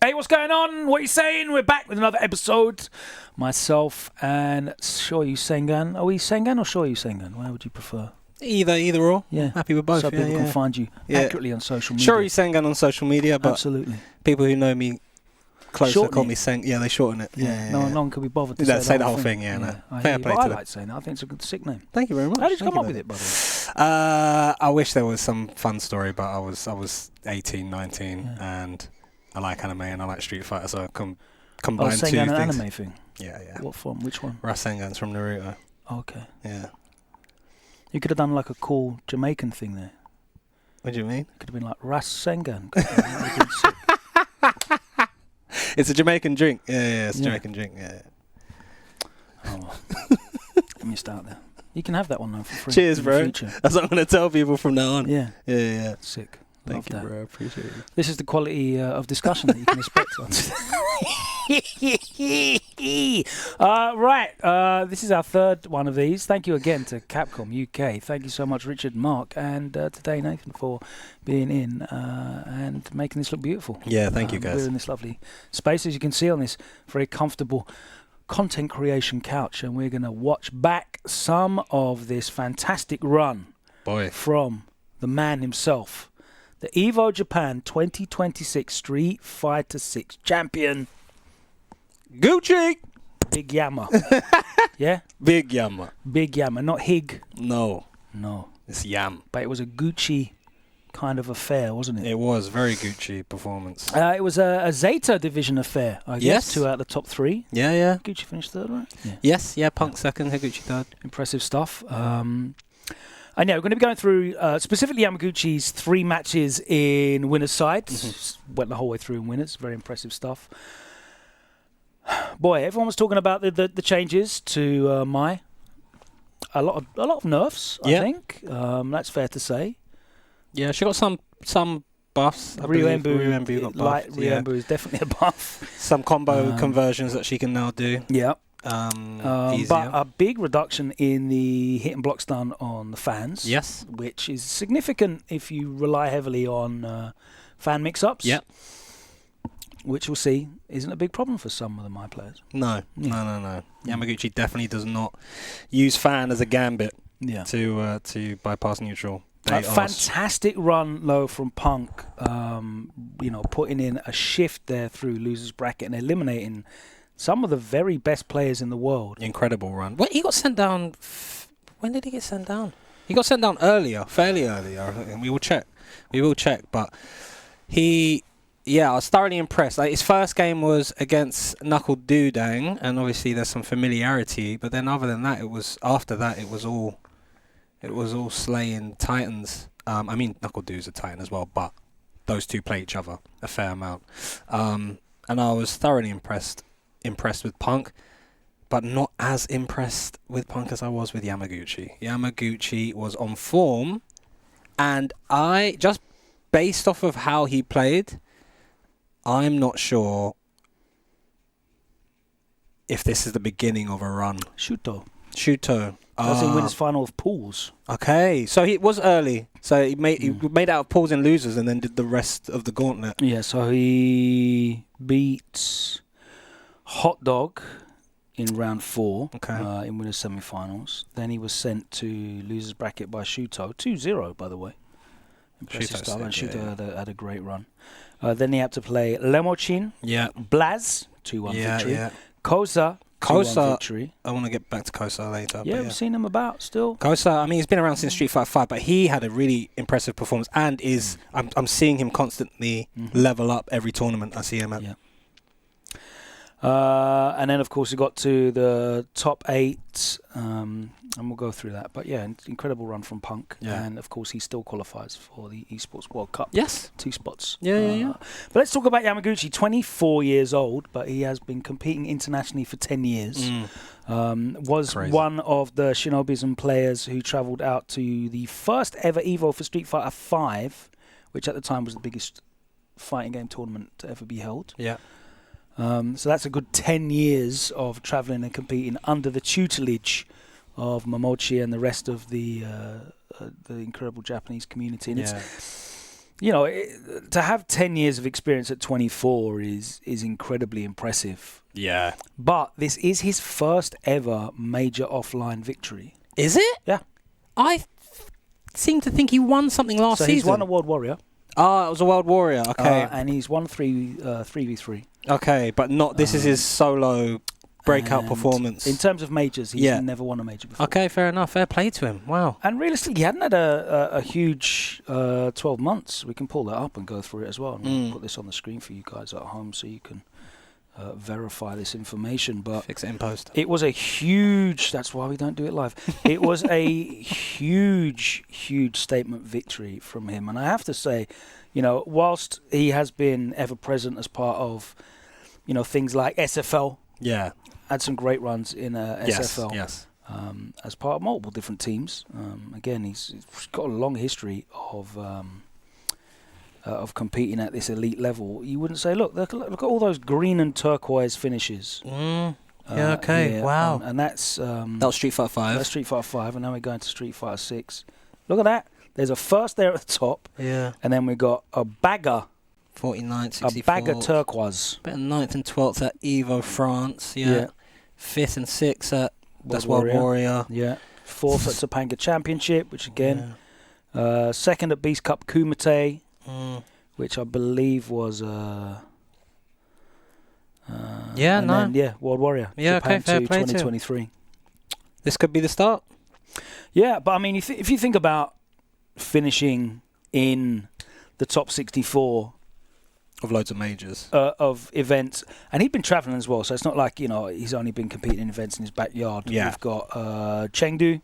Hey, what's going on? What are you saying? We're back with another episode. Myself and ShoryuSengan. Are we Sengan or ShoryuSengan? Where would you prefer? Either or. Yeah. Happy with both. So people can find you accurately on social media. ShoryuSengan on social media, but absolutely. People who know me closer call me Seng. Yeah, they shorten it. No one can be bothered to say the whole thing. No. Fair play to I like saying that. I think it's a good sick name. Thank you very much. How did you come up with it, by the way? I wish there was some fun story, but I was 18, 19, and I like anime and I like Street Fighter, so I combine two things. An anime thing? Yeah. What from? Which one? Rasengan's from Naruto. Okay. Yeah. You could have done like a cool Jamaican thing there. What do you mean? Could have been like Rasengan. It's a Jamaican drink. Yeah, it's a Jamaican drink. Yeah. Oh, well. Let me start there. You can have that one now for free. Cheers, bro. That's what I'm going to tell people from now on. Yeah. Yeah. Sick. Thank you, bro. I appreciate it. This is the quality of discussion that you can expect. Right. This is our third one of these. Thank you again to Capcom UK. Thank you so much, Richard Marc, and today Nathan for being in and making this look beautiful. Yeah, thank you, guys. We're in this lovely space, as you can see, on this very comfortable content creation couch, and we're going to watch back some of this fantastic run from the man himself. The Evo Japan 2026 Street Fighter 6 champion, Gucci! Big Yama. Yeah? Big Yama. Big Yama, not Hig. No. It's Yam. But it was a Gucci kind of affair, wasn't it? It was very Gucci performance. It was a Zeta division affair, I guess. Yes. 2 out of the top 3. Yeah. Gucci finished 3rd, right? Yeah. Yes, Punk 2nd, Higuchi 3rd. Impressive stuff. And yeah, we're going to be going through specifically Yamaguchi's 3 matches in winner's side. Went the whole way through in winners. Very impressive stuff. Boy, everyone was talking about the changes to Mai. A lot of nerfs, I think. That's fair to say. Yeah, she got some buffs. Ryuembu got buffed. Ryuembu is definitely a buff. Some combo conversions that she can now do. Yeah. But a big reduction in the hit and block stun on the fans. Yes. Which is significant if you rely heavily on fan mix-ups. Yeah. Which we'll see isn't a big problem for some of the Mai players. No. Yamaguchi definitely does not use fan as a gambit to bypass neutral. A fantastic run, though, from Punk. Putting in a shift there through losers bracket and eliminating some of the very best players in the world. Incredible run. Wait, he got sent down. When did he get sent down? He got sent down fairly early. And we will check. But I was thoroughly impressed. Like, his first game was against Knuckle Doodang, and obviously there's some familiarity. But then other than that, it was all slaying Titans. Knuckle Doo's a Titan as well, but those two play each other a fair amount. And I was thoroughly impressed with Punk, but not as impressed with Punk as I was with Yamaguchi. Yamaguchi was on form, and I, just based off of how he played, I'm not sure if this is the beginning of a run. Shuto. That's in winners final of pools. Okay, so he was early. So he made out of pools and losers, and then did the rest of the gauntlet. Yeah, so he beat Hot Dog in round 4 in winners semi-finals. Then he was sent to losers bracket by Shuto, 2-0 by the way. Impressive stuff, and Shuto had a great run. Then he had to play Lemochin, Blaz, 2-1 victory. Yeah. Kosa, victory. I want to get back to Kosa later. Yeah, we've seen him about still. Kosa, he's been around since Street Fighter 5, but he had a really impressive performance, and I'm seeing him constantly level up every tournament I see him at. Yeah. And then, of course, we got to the top 8, and we'll go through that. But, yeah, incredible run from Punk. Yeah. And, of course, he still qualifies for the Esports World Cup. Yes. 2 spots. Yeah. But let's talk about Yamaguchi, 24 years old, but he has been competing internationally for 10 years. Was crazy. One of the Shinobism players who travelled out to the first ever Evo for Street Fighter 5, which at the time was the biggest fighting game tournament to ever be held. Yeah. So that's a good 10 years of travelling and competing under the tutelage of Momochi and the rest of the incredible Japanese community. And you know, to have 10 years of experience at 24 is incredibly impressive. Yeah. But this is his first ever major offline victory. Is it? Yeah. I seem to think he won something last season. So he's won a World Warrior. Oh, it was a World Warrior. Okay. And he's won 3v3. Okay, but not. This is his solo breakout performance. In terms of majors, he's never won a major before. Okay, fair enough. Fair play to him. Wow. And realistically, he hadn't had a huge 12 months. We can pull that up and go through it as well. And put this on the screen for you guys at home so you can verify this information. But fix it in post. It was a huge. That's why we don't do it live. It was a huge statement victory from him. And I have to say, you know, whilst he has been ever present as part of, you know, things like SFL. Yeah. Had some great runs in SFL. Yes. As part of multiple different teams. Again, he's got a long history of competing at this elite level. You wouldn't say, look at all those green and turquoise finishes. Yeah, okay. Wow. And that's... that was Street Fighter 5. That's Street Fighter 5, and now we're going to Street Fighter 6. Look at that. There's a first there at the top. Yeah. And then we got a bagger. 49, 64. A bagger turquoise. Bit of 9th and 12th at Evo France. Yeah. 5th and 6th at World Warrior. Yeah. 4th at Topanga Championship, which again. 2nd at Beast Cup Kumite, which I believe was... World Warrior. Yeah, Japan okay, fair 2, play 2023. This could be the start. Yeah, but I mean, if you think about finishing in the top 64 of loads of majors of events, and he'd been traveling as well, so it's not like, you know, he's only been competing in events in his backyard. Yeah. We've got Chengdu,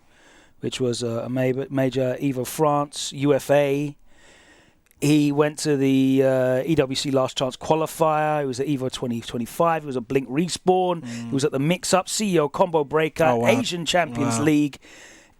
which was a major Evo France, UFA. He went to the EWC Last Chance qualifier. He was at Evo 2025. He was at Blink Respawn. He was at the Mix Up CEO Combo Breakout, Asian Champions League,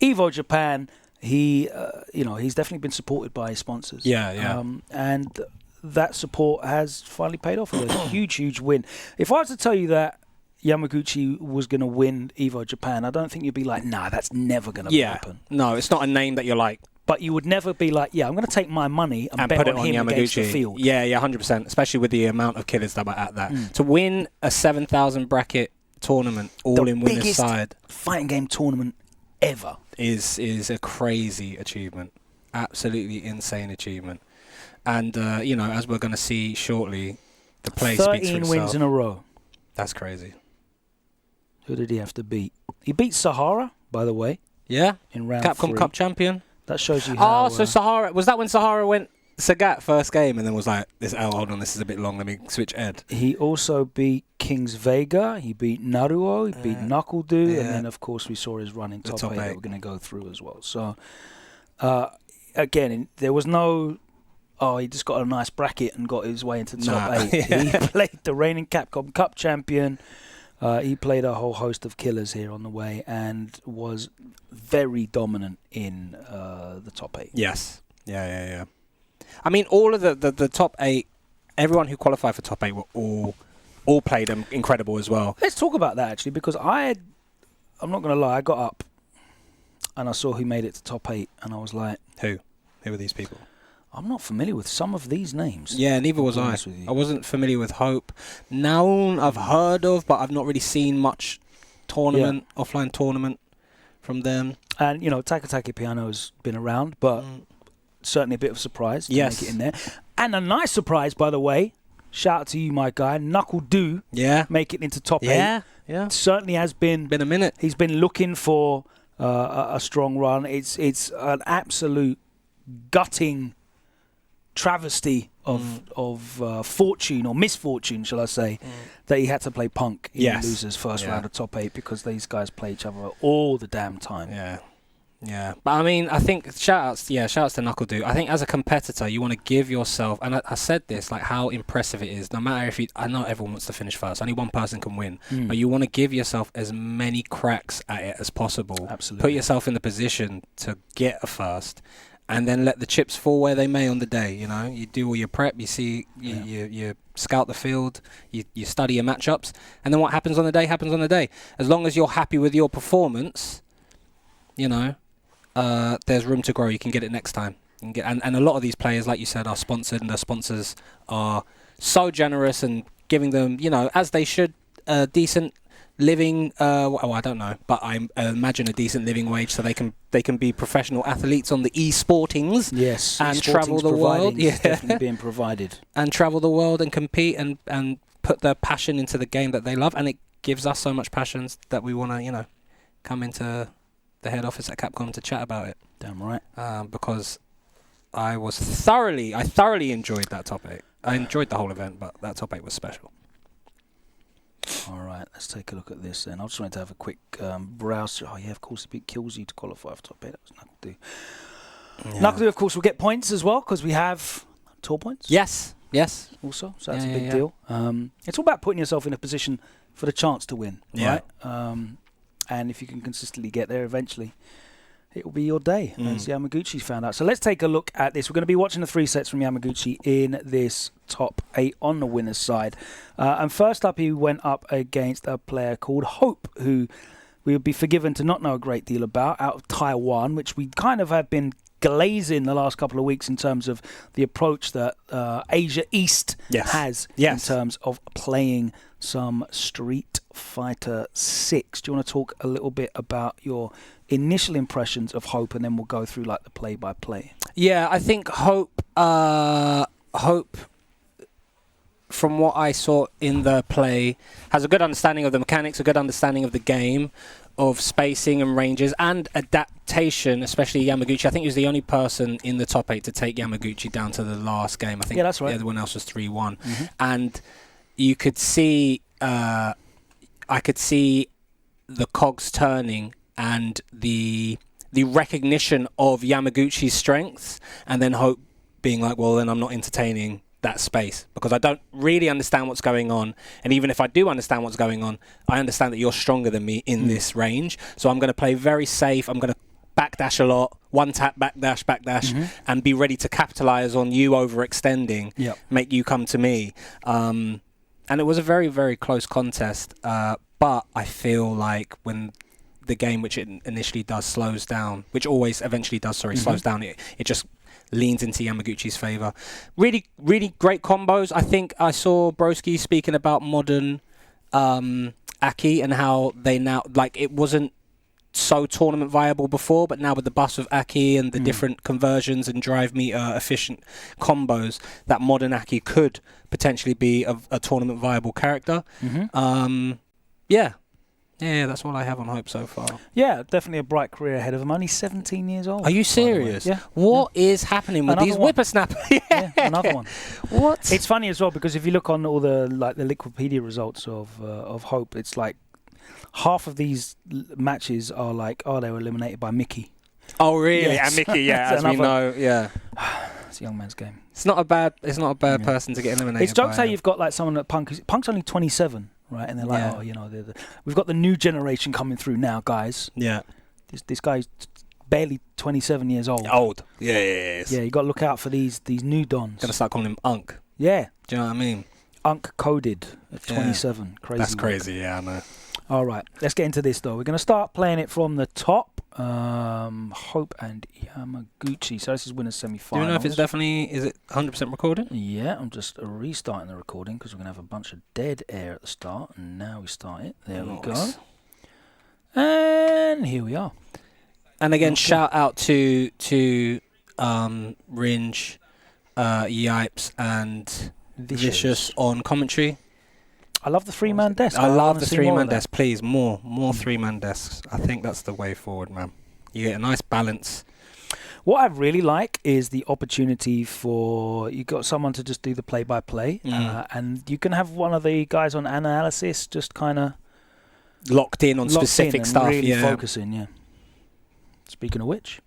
Evo Japan. He, he's definitely been supported by his sponsors. And that support has finally paid off with a huge win. If I was to tell you that Yamaguchi was going to win Evo Japan, I don't think you'd be like, nah, that's never going to happen. No, it's not a name that you're like. But you would never be like, I'm going to take my money and bet put on it on him Yamaguchi against the field. Yeah, 100%. Especially with the amount of killers that were at that. To win a 7,000 bracket tournament, all in winner's side, the biggest fighting game tournament ever, is a crazy achievement. Absolutely insane achievement. And as we're going to see shortly, the play speaks for itself. 13 wins in a row. That's crazy. Who did he have to beat? He beat Sahara, by the way. Yeah. In round Capcom 3. Cup champion. That shows you how... so Sahara... Was that when Sahara went Sagat first game and then was like, hold on, this is a bit long, let me switch Ed? He also beat Kings Vega. He beat Naruo. He beat Knuckle-Doo. And then, of course, we saw his run in top 8 that we're going to go through as well. So, again, there was no... Oh, he just got a nice bracket and got his way into top 8. He played the reigning Capcom Cup champion. He played a whole host of killers here on the way and was very dominant in the top 8. Yes. Yeah. I mean, all of the top 8, everyone who qualified for top 8 were all played incredible as well. Let's talk about that, actually, because I'm not going to lie, I got up and I saw who made it to top 8 and I was like... Who were these people? I'm not familiar with some of these names. Yeah, neither was I. I wasn't familiar with Hope. Noun I've heard of, but I've not really seen much offline tournament from them. And, Takataki Piano's been around, but certainly a bit of a surprise to make it in there. And a nice surprise, by the way. Shout out to you, my guy. Knuckle-Doo. Yeah. Make it into top 8. Yeah. Certainly has been... Been a minute. He's been looking for a strong run. It's an absolute gutting... travesty of fortune or misfortune, shall I say, that he had to play Punk in losers first round of top 8 because these guys play each other all the damn time. Yeah. But I mean, I think shout-outs to Knuckle-Doo. I think as a competitor, you want to give yourself, and I said this, like how impressive it is. No matter I know everyone wants to finish first. Only one person can win, but you want to give yourself as many cracks at it as possible. Absolutely. Put yourself in the position to get a first. And then let the chips fall where they may on the day. You do all your prep. You see, you scout the field. You study your matchups, and then what happens on the day happens on the day. As long as you're happy with your performance, there's room to grow. You can get it next time. And a lot of these players, like you said, are sponsored, and their sponsors are so generous and giving them, as they should, a decent living. I don't know, but I imagine a decent living wage, so they can be professional athletes on the e-sportings. Yes, and travel the world. Yeah, definitely being provided. And travel the world and compete and put their passion into the game that they love, and it gives us so much passion that we want to, come into the head office at Capcom to chat about it. Damn right. Because I thoroughly enjoyed that topic. I enjoyed the whole event, but that topic was special. All right, let's take a look at this then. I just wanted to have a quick browse. Oh, yeah, of course, if it kills you to qualify for top 8, that was NuckleDo. Yeah. NuckleDo, of course, will get points as well because we have tour points. Yes. Also, so that's a big deal. It's all about putting yourself in a position for the chance to win, right? And if you can consistently get there eventually, it will be your day, as Yamaguchi's found out. So let's take a look at this. We're going to be watching the 3 sets from Yamaguchi in this top 8 on the winner's side. And first up, he went up against a player called Hope, who we would be forgiven to not know a great deal about, out of Taiwan, which we kind of have been glazing the last couple of weeks in terms of the approach that Asia East has in terms of playing some Street Fighter 6. Do you want to talk a little bit about your initial impressions of Hope, and then we'll go through like the play-by-play? Yeah, I think Hope, from what I saw in the play, has a good understanding of the mechanics, a good understanding of the game, of spacing and ranges and adaptation, especially Yamaguchi. I think he was the only person in the top 8 to take Yamaguchi down to the last game. I think that's right. Everyone else was 3-1. And you could see, I could see the cogs turning and the recognition of Yamaguchi's strengths, and then Hope being like, well, then I'm not entertaining that space because I don't really understand what's going on. And even if I do understand what's going on, I understand that you're stronger than me in this range. So I'm going to play very safe. I'm going to backdash a lot, one tap, backdash, and be ready to capitalize on you overextending, make you come to me. And it was a very, very close contest. But I feel like when the game, which it initially does, slows down, which always eventually does, slows down, it just leans into Yamaguchi's favour. Really, really great combos. I think I saw Broski speaking about modern Aki and how they now, like, it wasn't so tournament viable before, but now with the bus of Aki and the different conversions and drive meter efficient combos, that modern Aki could potentially be a tournament viable character. Yeah, that's all I have on Hope so far. Yeah, definitely a bright career ahead of him. Only 17 years old. Are you serious? Yeah. What is happening with these whippersnappers? Another one. What? It's funny as well because if you look on all the Wikipedia results of Hope, it's like half of these matches are like, they were eliminated by Mickey. Oh really? Yes. And Mickey, as we know, It's a young man's game. It's not a bad person to get eliminated. It's jokes how you've got like someone at Punk's only 27. Right, and they're like, we've got the new generation coming through now, guys. Yeah, this guy's barely 27 years old. Yeah, you got to look out for these new dons. Gonna start calling him Unk. Yeah, do you know what I mean? Unk coded at 27. Crazy. That's crazy. Yeah, I know. All right, let's get into this though. We're gonna start playing it from the top. Hope and Yamaguchi. So this is winners semi-finals. Do you know if it's is it 100% recorded? Yeah, I'm just restarting the recording because we're going to have a bunch of dead air at the start. And now we start it. There we go. And here we are. And again, shout out to Ringe, Yipes and Vicious on commentary. I love the 3-man desk. I love the 3-man desk. Please, more 3-man desks. I think that's the way forward, man. You get a nice balance. What I really like is the opportunity for you got someone to just do the play-by-play, and you can have one of the guys on analysis just kind of locked in on specific stuff. Really focusing. Yeah. Speaking of which,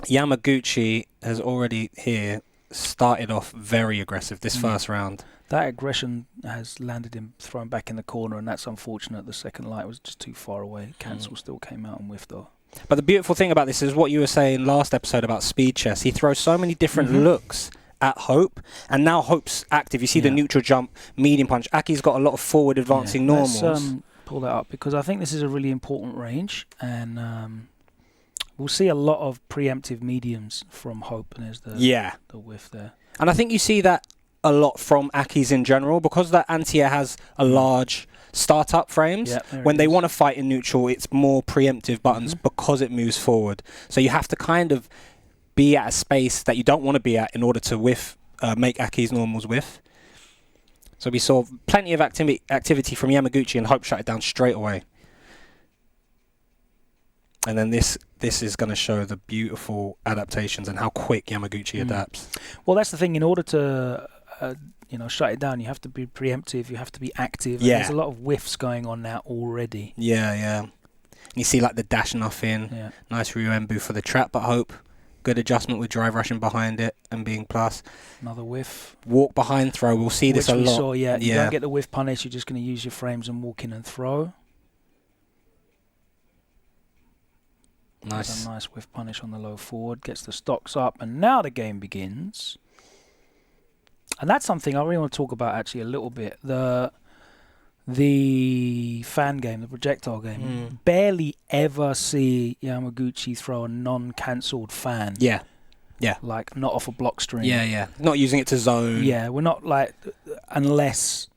Yamaguchi has already here started off very aggressive this first round. That aggression has landed him thrown back in the corner, and that's unfortunate. The second light was just too far away. Cancel still came out and whiffed off. But the beautiful thing about this is what you were saying last episode about speed chess. He throws so many different looks at Hope, and now Hope's active. You see the neutral jump, medium punch. Aki's got a lot of forward advancing normals. Let's pull that up because I think this is a really important range, and We'll see a lot of preemptive mediums from Hope, and there's the whiff there. And I think you see that a lot from Akis in general, because that anti-air has a large startup frames. When they want to fight in neutral, it's more preemptive buttons because it moves forward. So you have to kind of be at a space that you don't want to be at in order to whiff, make Aki's normals whiff. So we saw plenty of activity from Yamaguchi, and Hope shut it down straight away. And then this is going to show the beautiful adaptations and how quick Yamaguchi adapts. Well, that's the thing. In order to shut it down, you have to be preemptive, you have to be active. And there's a lot of whiffs going on now already. Yeah. You see like the dash nothing. Yeah. Nice Ryuembu for the trap, but Hope. Good adjustment with drive rushing behind it and being plus. Another whiff. Walk behind throw. We'll see this a lot. Saw, You don't get the whiff punish. You're just going to use your frames and walk in and throw. Nice. A nice whiff punish on the low forward. Gets the stocks up. And now the game begins. And that's something I really want to talk about actually a little bit. The fan game, the projectile game. Barely ever see Yamaguchi throw a non-cancelled fan. Yeah. Like not off a block string. Yeah. Not using it to zone. Yeah, we're not like, unless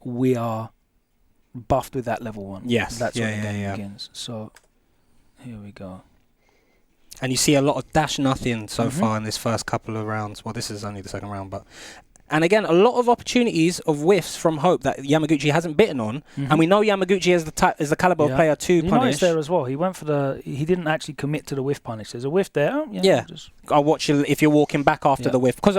we are buffed with that level 1. Yes. That's when the game begins. So here we go. And you see a lot of dash nothing so far in this first couple of rounds. Well, this is only the second round, but... And again, a lot of opportunities of whiffs from Hope that Yamaguchi hasn't bitten on. And we know Yamaguchi is the caliber of player to punish. Noticed there as well. He went for he didn't actually commit to the whiff punish. There's a whiff there. Oh, I'll watch you if you're walking back after the whiff. Because,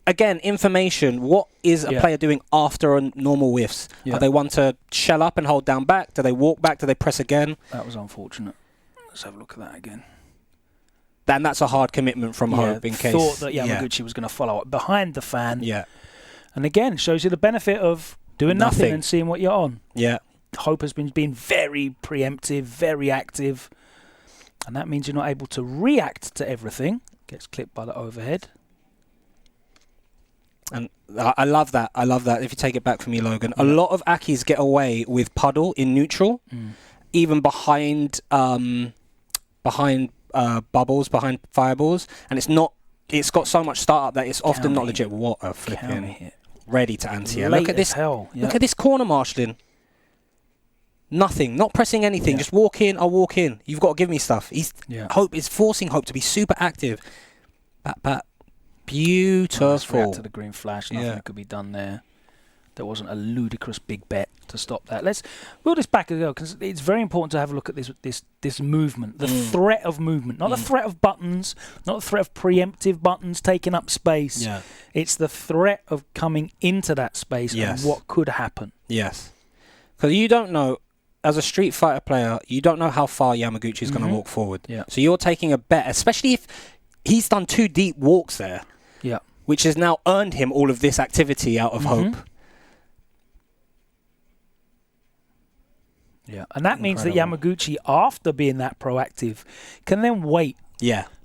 again, information. What is a player doing after a normal whiffs? Are they one to shell up and hold down back? Do they walk back? Do they press again? That was unfortunate. Let's have a look at that again. And that's a hard commitment from Hope in case... thought that Yamaguchi was going to follow up behind the fan. Yeah. And again, shows you the benefit of doing nothing and seeing what you're on. Yeah. Hope has been being very preemptive, very active. And that means you're not able to react to everything. Gets clipped by the overhead. And I love that. I love that. If you take it back from me, Logan. A lot of Akis get away with puddle in neutral. Even behind... bubbles, behind fireballs, and it's got so much startup that it's often not legit. What a flipping ready to anti-air. Look at this. Look at this corner marshalling. Nothing, not pressing anything. Just walk in. I'll walk in. You've got to give me stuff. Hope is forcing Hope to be super active. Bat. Beautiful. Nice react to the green flash. Nothing could be done there. There wasn't a ludicrous big bet to stop that. Let's wheel this back as well, because it's very important to have a look at this movement, the threat of movement, not the threat of buttons, not the threat of preemptive buttons taking up space. Yeah. It's the threat of coming into that space and what could happen. Yes. Because you don't know, as a Street Fighter player, you don't know how far Yamaguchi is going to walk forward. Yeah. So you're taking a bet, especially if he's done 2 deep walks there. Yeah. Which has now earned him all of this activity out of Hope. Yeah, and that means that Yamaguchi, after being that proactive, can then wait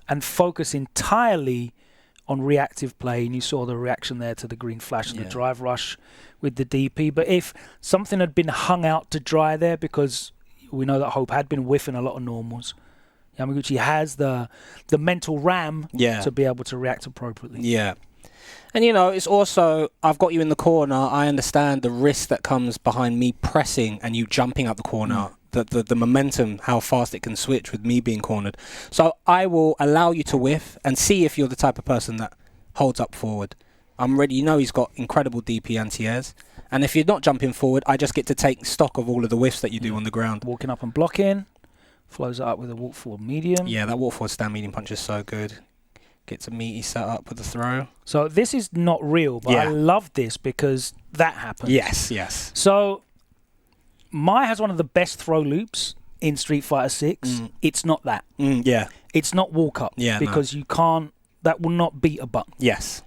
and focus entirely on reactive play. And you saw the reaction there to the green flash and the drive rush with the DP. But if something had been hung out to dry there, because we know that Hope had been whiffing a lot of normals, Yamaguchi has the mental RAM to be able to react appropriately. Yeah. And, it's also, I've got you in the corner. I understand the risk that comes behind me pressing and you jumping out the corner, the momentum, how fast it can switch with me being cornered. So I will allow you to whiff and see if you're the type of person that holds up forward. I'm ready. He's got incredible DP anti-airs. And if you're not jumping forward, I just get to take stock of all of the whiffs that you do on the ground. Walking up and blocking. Flows it up with a walk forward medium. Yeah, that walk forward stand medium punch is so good. Gets a meaty setup with the throw. So this is not real, but I love this because that happens. Yes. So Mai has one of the best throw loops in Street Fighter 6. It's not that. It's not walk up. Because you can't. That will not beat a button. Yes.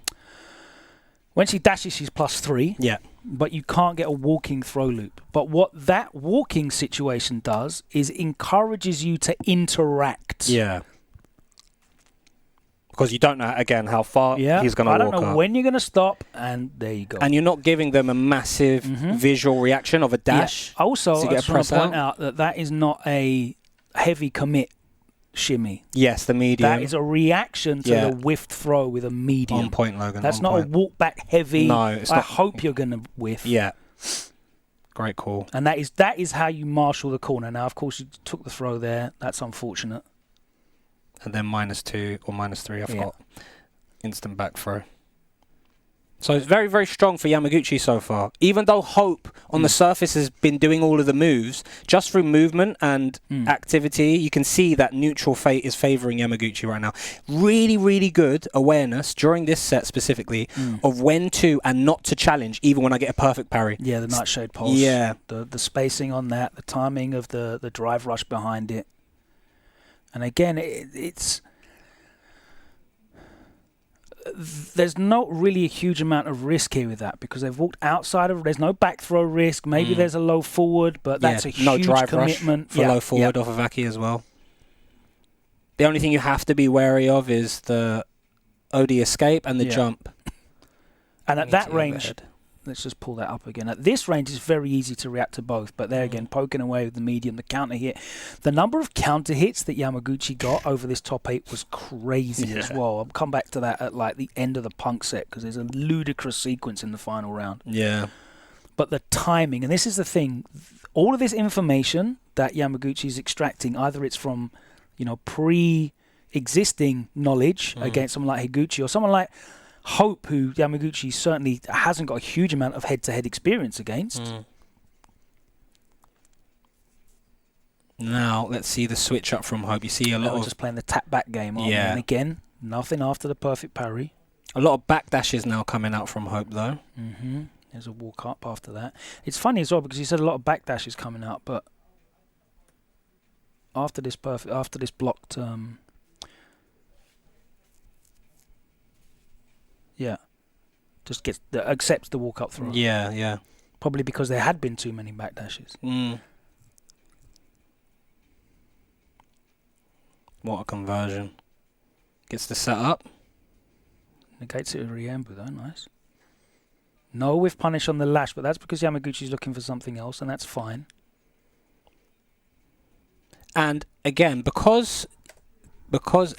When she dashes, she's +3. Yeah. But you can't get a walking throw loop. But what that walking situation does is encourages you to interact. Yeah. Because you don't know, again, how far he's going to walk up. I don't know when you're going to stop, and there you go. And you're not giving them a massive visual reaction of a dash. Also, I just want to point out that is not a heavy commit shimmy. Yes, the medium. That is a reaction to the whiffed throw with a medium. On point, Logan. That's not a walk back heavy. No, it's not. I hope you're going to whiff. Yeah. Great call. And that is how you marshal the corner. Now, of course, you took the throw there. That's unfortunate. And then -2 or -3, I forgot. Instant back throw. So it's very, very strong for Yamaguchi so far. Even though Hope on the surface has been doing all of the moves, just through movement and activity, you can see that neutral fate is favouring Yamaguchi right now. Really, really good awareness during this set specifically of when to and not to challenge, even when I get a perfect parry. Yeah, the Nightshade Pulse. Yeah. The spacing on that, the timing of the drive rush behind it. And again, it's... There's not really a huge amount of risk here with that because they've walked outside of... There's no back throw risk. Maybe there's a low forward, but that's a huge drive commitment. Rush for low forward off of Aki as well. The only thing you have to be wary of is the OD escape and the jump. And at that range... Let's just pull that up again. At this range, it's very easy to react to both. But there again, poking away with the medium, the counter hit. The number of counter hits that Yamaguchi got over this top 8 was crazy as well. I'll come back to that at like the end of the Punk set because there's a ludicrous sequence in the final round. Yeah. But the timing, and this is the thing, all of this information that Yamaguchi is extracting, either it's from, pre-existing knowledge against someone like Higuchi or someone like Hope, who Yamaguchi certainly hasn't got a huge amount of head-to-head experience against. Now, let's see the switch up from Hope. You see a lot of... just playing the tap-back game. And again, nothing after the perfect parry. A lot of backdashes now coming out from Hope, though. There's a walk up after that. It's funny as well because you said a lot of backdashes coming out, but after this blocked... just accepts the walk-up throw. Yeah. Probably because there had been too many backdashes. What a conversion. Gets the set up. Negates it with Ryambu though, nice. No whiff punish on the lash, but that's because Yamaguchi's looking for something else, and that's fine. And again, because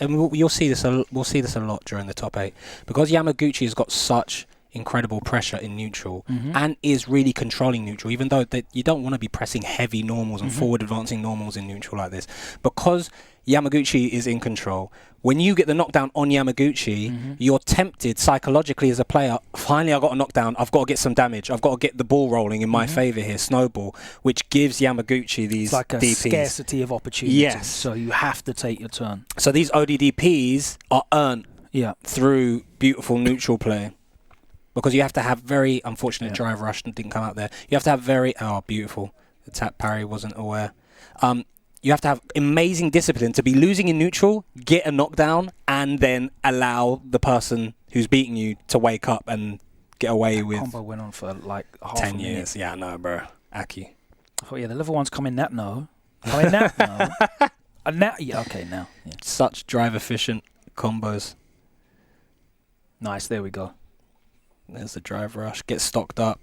and we'll see this a lot during the top 8, because Yamaguchi has got such incredible pressure in neutral and is really controlling neutral, even though you don't want to be pressing heavy normals and forward advancing normals in neutral like this. Because Yamaguchi is in control, when you get the knockdown on Yamaguchi, you're tempted psychologically as a player, finally I got a knockdown, I've got to get some damage, I've got to get the ball rolling in my favour here, snowball, which gives Yamaguchi these like a DPs. Scarcity of opportunity. Yes. So you have to take your turn. So these ODDPs are earned through beautiful neutral play. Because you have to have very unfortunate drive rush that didn't come out there. You have to have beautiful. The tap parry wasn't aware. You have to have amazing discipline to be losing in neutral, get a knockdown, and then allow the person who's beating you to wake up and get away with. Combo went on for like half 10 a years. Yeah, no, bro. Aki. I thought, the level 1's coming now. No. Coming now? No. Now? Yeah, okay, now. Yeah. Such drive efficient combos. Nice, there we go. There's the drive rush. Get stocked up.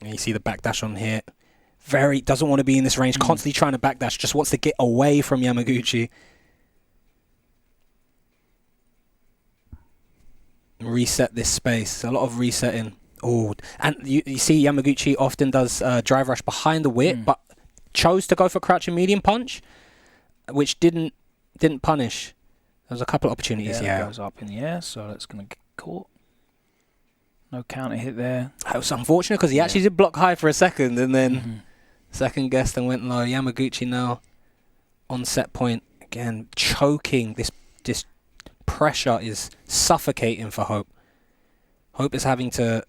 And you see the backdash on here. Doesn't want to be in this range. Constantly trying to backdash. Just wants to get away from Yamaguchi. Reset this space. A lot of resetting. Oh, and you see Yamaguchi often does drive rush behind the whip, but chose to go for crouching medium punch, which didn't punish. There was a couple of opportunities. It goes up in the air, so that's going to get caught. No counter hit there. That was unfortunate because he actually did block high for a second and then second guessed and went low. Yamaguchi now on set point again, choking. This pressure is suffocating for Hope. Hope is having to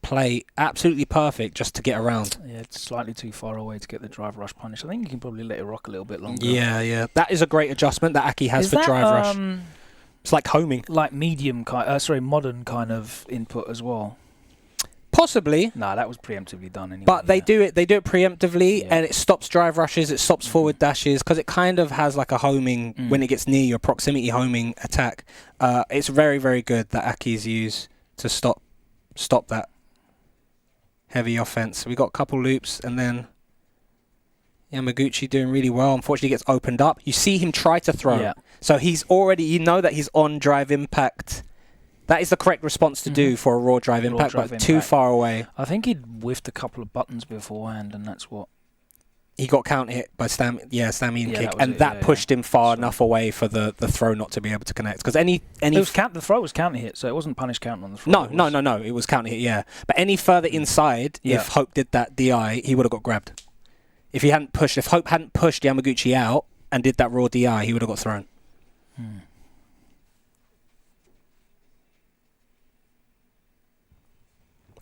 play absolutely perfect just to get around. Yeah, it's slightly too far away to get the drive rush punish. I think you can probably let it rock a little bit longer. Yeah. That is a great adjustment that Aki has for drive rush. It's like homing. Like modern kind of input as well. Possibly. No, that was preemptively done anyway. But they do it preemptively, Yeah. and it stops drive rushes, it stops forward dashes, because it kind of has like a homing, when it gets near your proximity homing attack. It's very, very good that Aki's used to stop that heavy offense. We got a couple loops, and then Yamaguchi doing really well. Unfortunately, gets opened up. You see him try to throw. Yeah. So he's already, you know that he's on drive impact. That is the correct response to do for a raw drive impact, but too far away. I think he'd whiffed a couple of buttons beforehand, and that's what... He got counter hit by Stamina kick, and it, that pushed him far enough away for the throw not to be able to connect. Because the throw was counter hit, so it wasn't punish counter on the throw. No. It was counter hit, yeah. But any further inside, if Hope did that DI, he would have got grabbed. If Hope hadn't pushed Yamaguchi out and did that raw DI, he would have got thrown.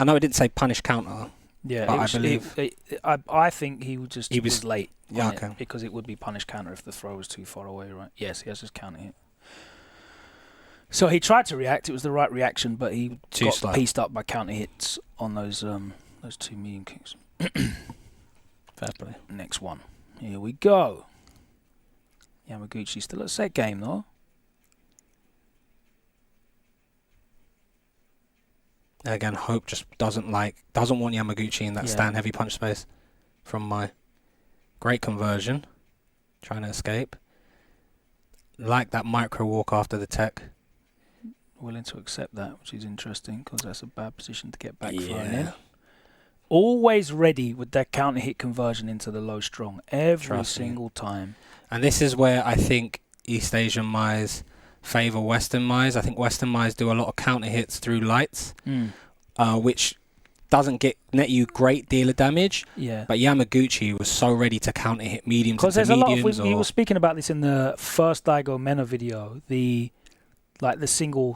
I know it didn't say punish counter. Yeah, but I believe I think he was late. Yeah, okay. Because it would be punish counter if the throw was too far away, right? Yes, he has his counter hit. So he tried to react. It was the right reaction, but he got pieced up by counter hits on those two medium kicks. Fair play. Next one. Here we go. Yamaguchi still at set game though. And again, Hope just doesn't want Yamaguchi in that stand heavy punch space from Mai. Great conversion. Trying to escape. Like that micro walk after the tech. Willing to accept that, which is interesting because that's a bad position to get back thrown in. Always ready with that counter hit conversion into the low strong every single time. And this is where I think East Asian Mai's favour Western Mai's. I think Western Mai's do a lot of counter hits through lights, which doesn't net you great deal of damage. Yeah. But Yamaguchi was so ready to counter hit mediums into mediums. Because there's a lot of, we were speaking about this in the first Daigo Mena video, the single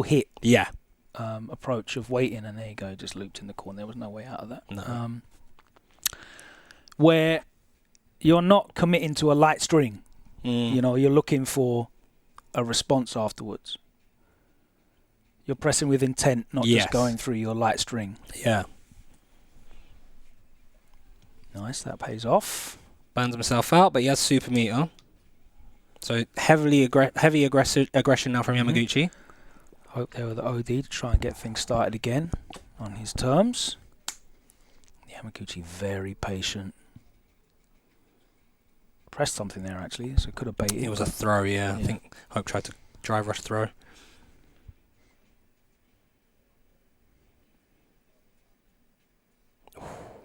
hit. Yeah. Approach of waiting, and there you go, just looped in the corner. There was no way out of that. No. Where you're not committing to a light string. You know, you're looking for a response afterwards. You're pressing with intent, not just going through your light string. Yeah. Nice, that pays off. Bans himself out, but he has super meter. So heavy aggression now from Yamaguchi. Hope there with the OD to try and get things started again on his terms. Yamaguchi very patient. Pressed something there actually, so could have baited. It was a throw, yeah. I think Hope tried to drive rush throw.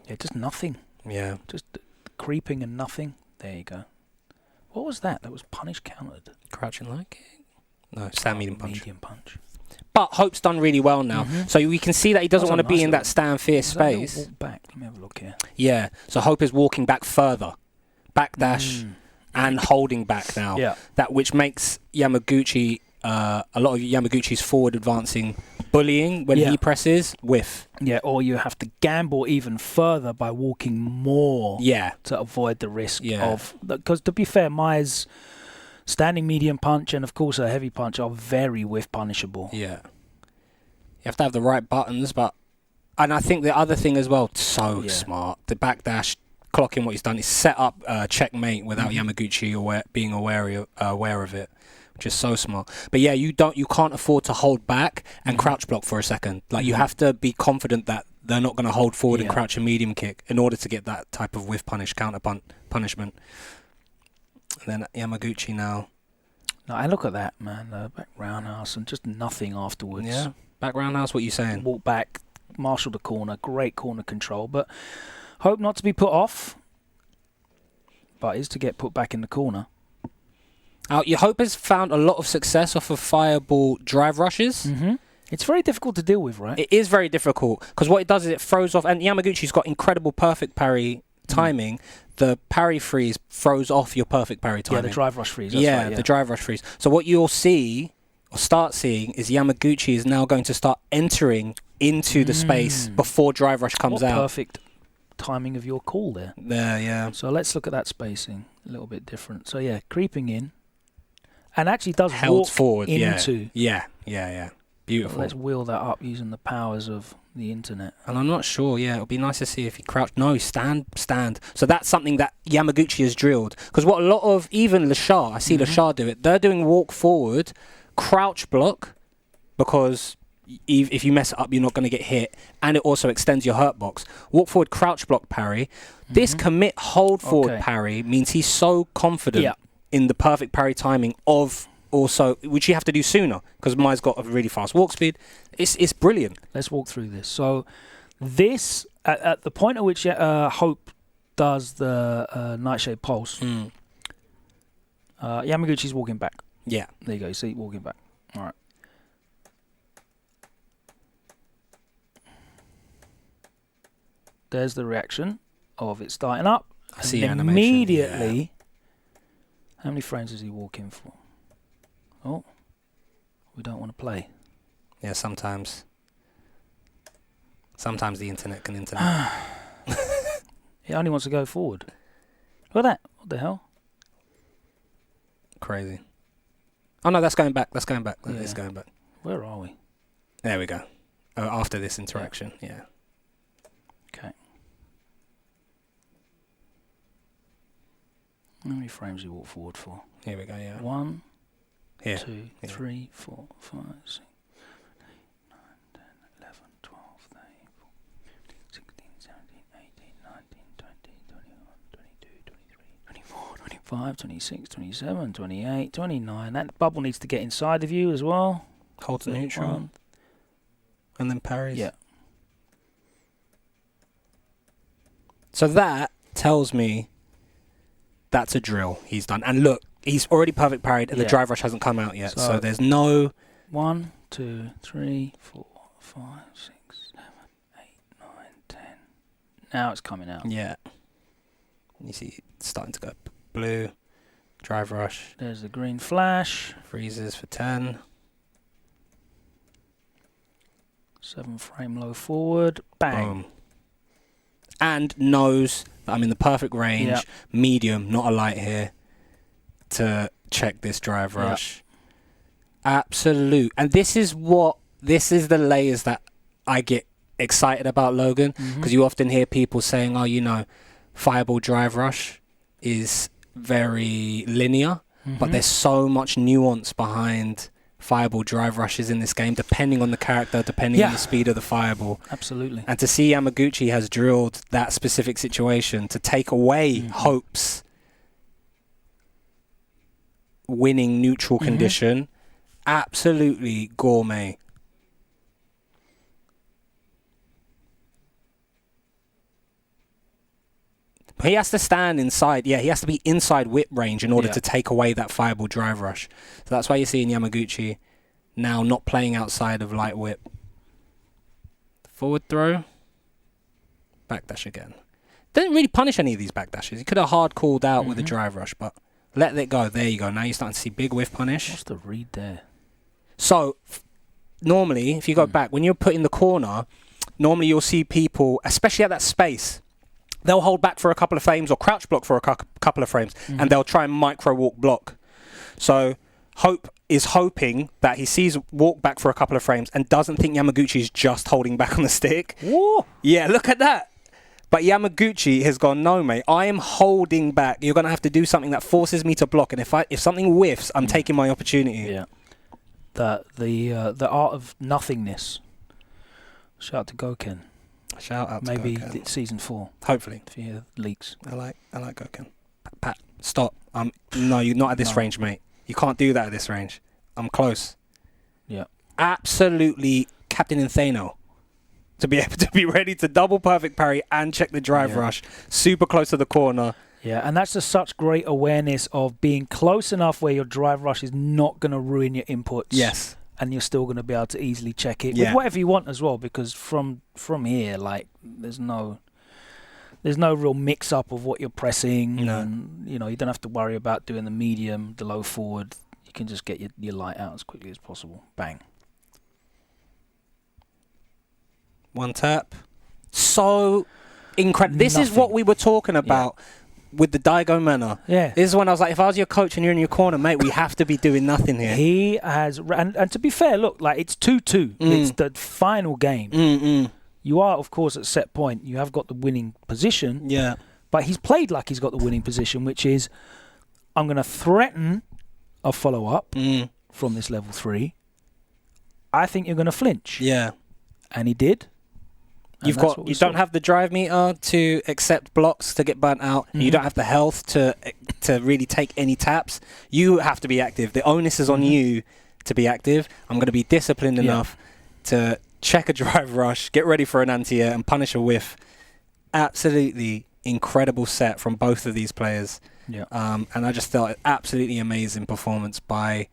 Yeah, just nothing. Yeah. Just creeping and nothing. There you go. What was that? That was punish countered. Crouching light kick? No, stand medium punch. Medium punch. But Hope's done really well now. So we can see that he doesn't want to be in that stand fierce space. Walk back. Let me have a look here. Yeah. So Hope is walking back further. Backdash and holding back now. Yeah. That which makes Yamaguchi, a lot of Yamaguchi's forward advancing bullying when he presses, whiff. Yeah, or you have to gamble even further by walking more to avoid the risk of... Because to be fair, Mai's standing medium punch and, of course, a heavy punch are very whiff punishable. Yeah. You have to have the right buttons, but... And I think the other thing as well, so smart, the backdash, clocking what he's done, is set up checkmate without Yamaguchi being aware of it, which is so smart. But yeah, you can't afford to hold back and crouch block for a second. Like, you have to be confident that they're not going to hold forward and crouch a medium kick in order to get that type of whiff punish, counter punishment. And then Yamaguchi now. No, I look at that, man. Back roundhouse and just nothing afterwards. Yeah, back roundhouse, what are you saying? Walk back, marshal the corner, great corner control, but hope not to be put off, but is to get put back in the corner. Your Hope has found a lot of success off of fireball drive rushes. It's very difficult to deal with, right? It is very difficult, because what it does is it throws off, and Yamaguchi's got incredible perfect parry timing. The parry freeze throws off your perfect parry timing. Yeah, the drive rush freeze. That's right, the drive rush freeze. So what you'll see, or start seeing, is Yamaguchi is now going to start entering into the space before drive rush comes out. Perfect timing of your call there. Yeah. So let's look at that spacing. A little bit different. So yeah, creeping in. And actually does held walk forward into... Yeah. Beautiful. Let's wheel that up using the powers of the internet. And I'm not sure, yeah, it would be nice to see if he crouched. No, stand. So that's something that Yamaguchi has drilled. Because what a lot of, even Lashar, I see Lashar do it, they're doing walk forward, crouch block, because if you mess it up, you're not going to get hit. And it also extends your hurt box. Walk forward, crouch block parry. This commit hold forward parry means he's so confident in the perfect parry timing of also, which you have to do sooner, because Mai's got a really fast walk speed. It's brilliant. Let's walk through this. So this, at the point at which Hope does the Nightshade Pulse, Yamaguchi's walking back. Yeah. There you go. You see, walking back. All right. There's the reaction of it starting up. I see and animation. Immediately, how many frames is he walking for? Oh, we don't want to play. Yeah, sometimes. Sometimes the internet can internet. He only wants to go forward. Look at that. What the hell? Crazy. Oh, no, that's going back. That's going back. It's going back. Where are we? There we go. After this interaction, yeah. Okay. How many frames do you walk forward for? Here we go, yeah. 1, Here. 2, 3, 4, 5, 6, 9, 10, 11, 12, 13, 14, 16, 17, 18, 19, 20, 21, 22, 23, 24, 25, 26, 27, 28, 29. That bubble needs to get inside of you as well. Hold to neutral. And then parries. Yeah. So that tells me that's a drill he's done. And look, he's already perfect parried and the drive rush hasn't come out yet. So there's no... 1, 2, 3, 4, 5, 6, 7, 8, 9, 10. Now it's coming out. Yeah. You see it's starting to go blue. Drive rush. There's the green flash. Freezes for 10. 7 frame low forward. Bang. Boom. And knows that I'm in the perfect range. Medium, not a light here, to check this drive rush. Absolute. And this is the layers that I get excited about, Logan, because you often hear people saying, oh, you know, Fireball drive rush is very linear, but there's so much nuance behind Fireball drive rushes in this game, depending on the character, depending on the speed of the Fireball. Absolutely. And to see Yamaguchi has drilled that specific situation to take away Hope's winning neutral condition, absolutely gourmet. He has to stand inside. Yeah, he has to be inside whip range in order to take away that Fireball drive rush. So that's why you're seeing Yamaguchi now not playing outside of light whip. Forward throw. Backdash again. Didn't really punish any of these backdashes. He could have hard called out with a drive rush, but let it go. There you go. Now you're starting to see big whiff punish. What's the read there? So normally, if you go back, when you're put in the corner, normally you'll see people, especially at that space, they'll hold back for a couple of frames or crouch block for a couple of frames, and they'll try and micro walk block. So Hope is hoping that he sees walk back for a couple of frames and doesn't think Yamaguchi is just holding back on the stick. Whoa. Yeah, look at that. But Yamaguchi has gone, no, mate, I am holding back. You're going to have to do something that forces me to block. And if something whiffs, I'm taking my opportunity. Yeah. The art of nothingness. Shout out to Goken. Shout out to Maybe Goken. season 4. Hopefully. If you hear leaks. I like Goken. Pat, stop. No, you're not at this range, mate. You can't do that at this range. I'm close. Yeah. Absolutely Captain Inthano. To be able to be ready to double perfect parry and check the drive rush. Super close to the corner. Yeah, and that's just such great awareness of being close enough where your drive rush is not going to ruin your inputs. Yes. And you're still going to be able to easily check it with whatever you want as well, because from here, like, there's no real mix-up of what you're pressing. No. And, you know, you don't have to worry about doing the medium, the low forward. You can just get your light out as quickly as possible. Bang. One tap. So incredible. This is what we were talking about with the Daigo Mena. Yeah. This is when I was like, if I was your coach and you're in your corner, mate, we have to be doing nothing here. He has, and to be fair, look, like it's 2-2. It's the final game. You are, of course, at set point. You have got the winning position. Yeah. But he's played like he's got the winning position, which is, I'm going to threaten a follow-up from this level 3. I think you're going to flinch. Yeah. And he did. You don't have the drive meter to accept blocks to get burnt out. You don't have the health to really take any taps. You have to be active. The onus is on you to be active. I'm going to be disciplined enough to check a drive rush, get ready for an anti-air, and punish a whiff. Absolutely incredible set from both of these players. Yeah. And I just felt an absolutely amazing performance by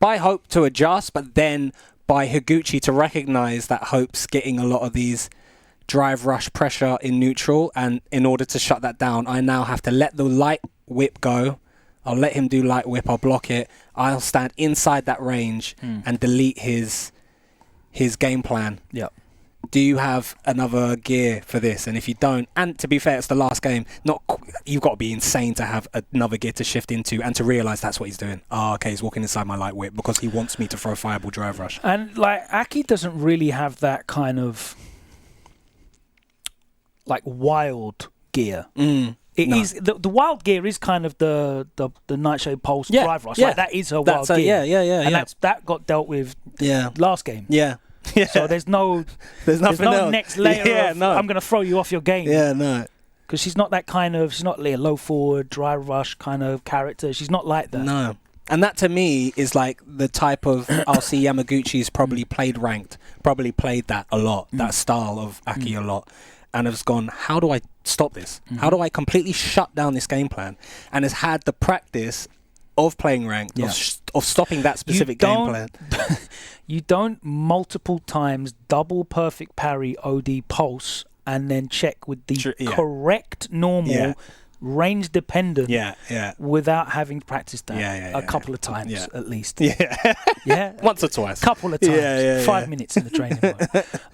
Hope to adjust, but then by Higuchi to recognize that Hope's getting a lot of these drive rush pressure in neutral, and in order to shut that down, I now have to let the light whip go. I'll let him do light whip, I'll block it, I'll stand inside that range and delete his game plan. Yeah. Do you have another gear for this? And if you don't, and to be fair, it's the last game, you've got to be insane to have another gear to shift into and to realise that's what he's doing. Oh, okay, he's walking inside my light whip because he wants me to throw Fireball Drive Rush. And like Aki doesn't really have that kind of like wild gear. It is the wild gear is kind of the Nightshade Pulse Drive Rush. Like, that is her wild gear. And that got dealt with last game. Yeah. So there's no next layer of I'm going to throw you off your game. Yeah, no. Because she's not like a low forward, drive rush kind of character. She's not like that. No. And that to me is like the type of, I'll see Yamaguchi's probably played ranked, probably played that a lot, that style of Aki a lot. And has gone, how do I stop this? How do I completely shut down this game plan? And has had the practice of playing ranked, of stopping that specific game plan. You don't multiple times double perfect parry OD pulse and then check with the correct normal range dependent without having practiced that a couple of times at least. Once or twice. Couple of times. 5 minutes in the training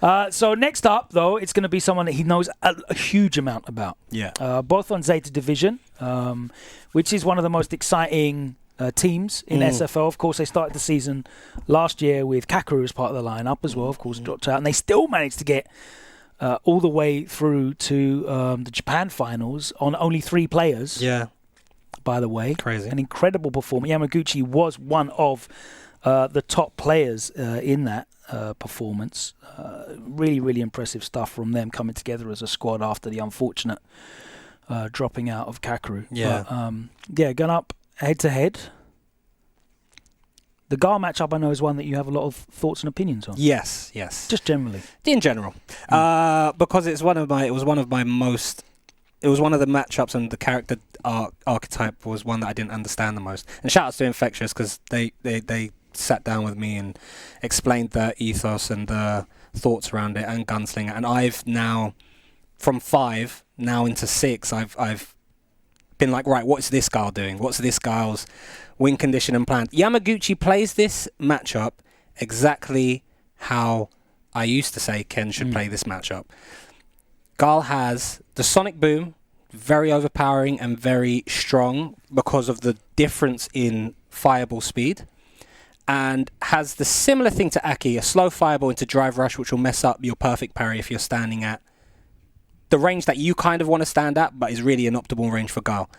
mode. So next up, though, it's going to be someone that he knows a huge amount about. Both on Zeta Division, which is one of the most exciting teams in SFL. Of course, they started the season last year with Kakeru as part of the lineup as well. Of course, dropped out, and they still managed to get all the way through to the Japan finals on only 3 players. By the way, crazy, an incredible performance. Yamaguchi was one of the top players in that performance. Really, really impressive stuff from them coming together as a squad after the unfortunate dropping out of Kakeru. Going up head-to-head. The Guile matchup, I know, is one that you have a lot of thoughts and opinions on. Yes. Just generally. In general. Because it was one of the matchups, and the character archetype was one that I didn't understand the most. And shout outs to Infectious, because they sat down with me and explained the ethos and the thoughts around it, and Gunslinger. And I've now, from 5 now into 6, I've been like, right, what's this Guile doing? What's this Guile's win condition and plan? Yamaguchi plays this matchup exactly how I used to say Ken should play this matchup. Guile has the Sonic Boom, very overpowering and very strong because of the difference in fireball speed, and has the similar thing to Aki, a slow fireball into drive rush, which will mess up your perfect parry if you're standing at the range that you kind of want to stand at, but is really an optimal range for Guile.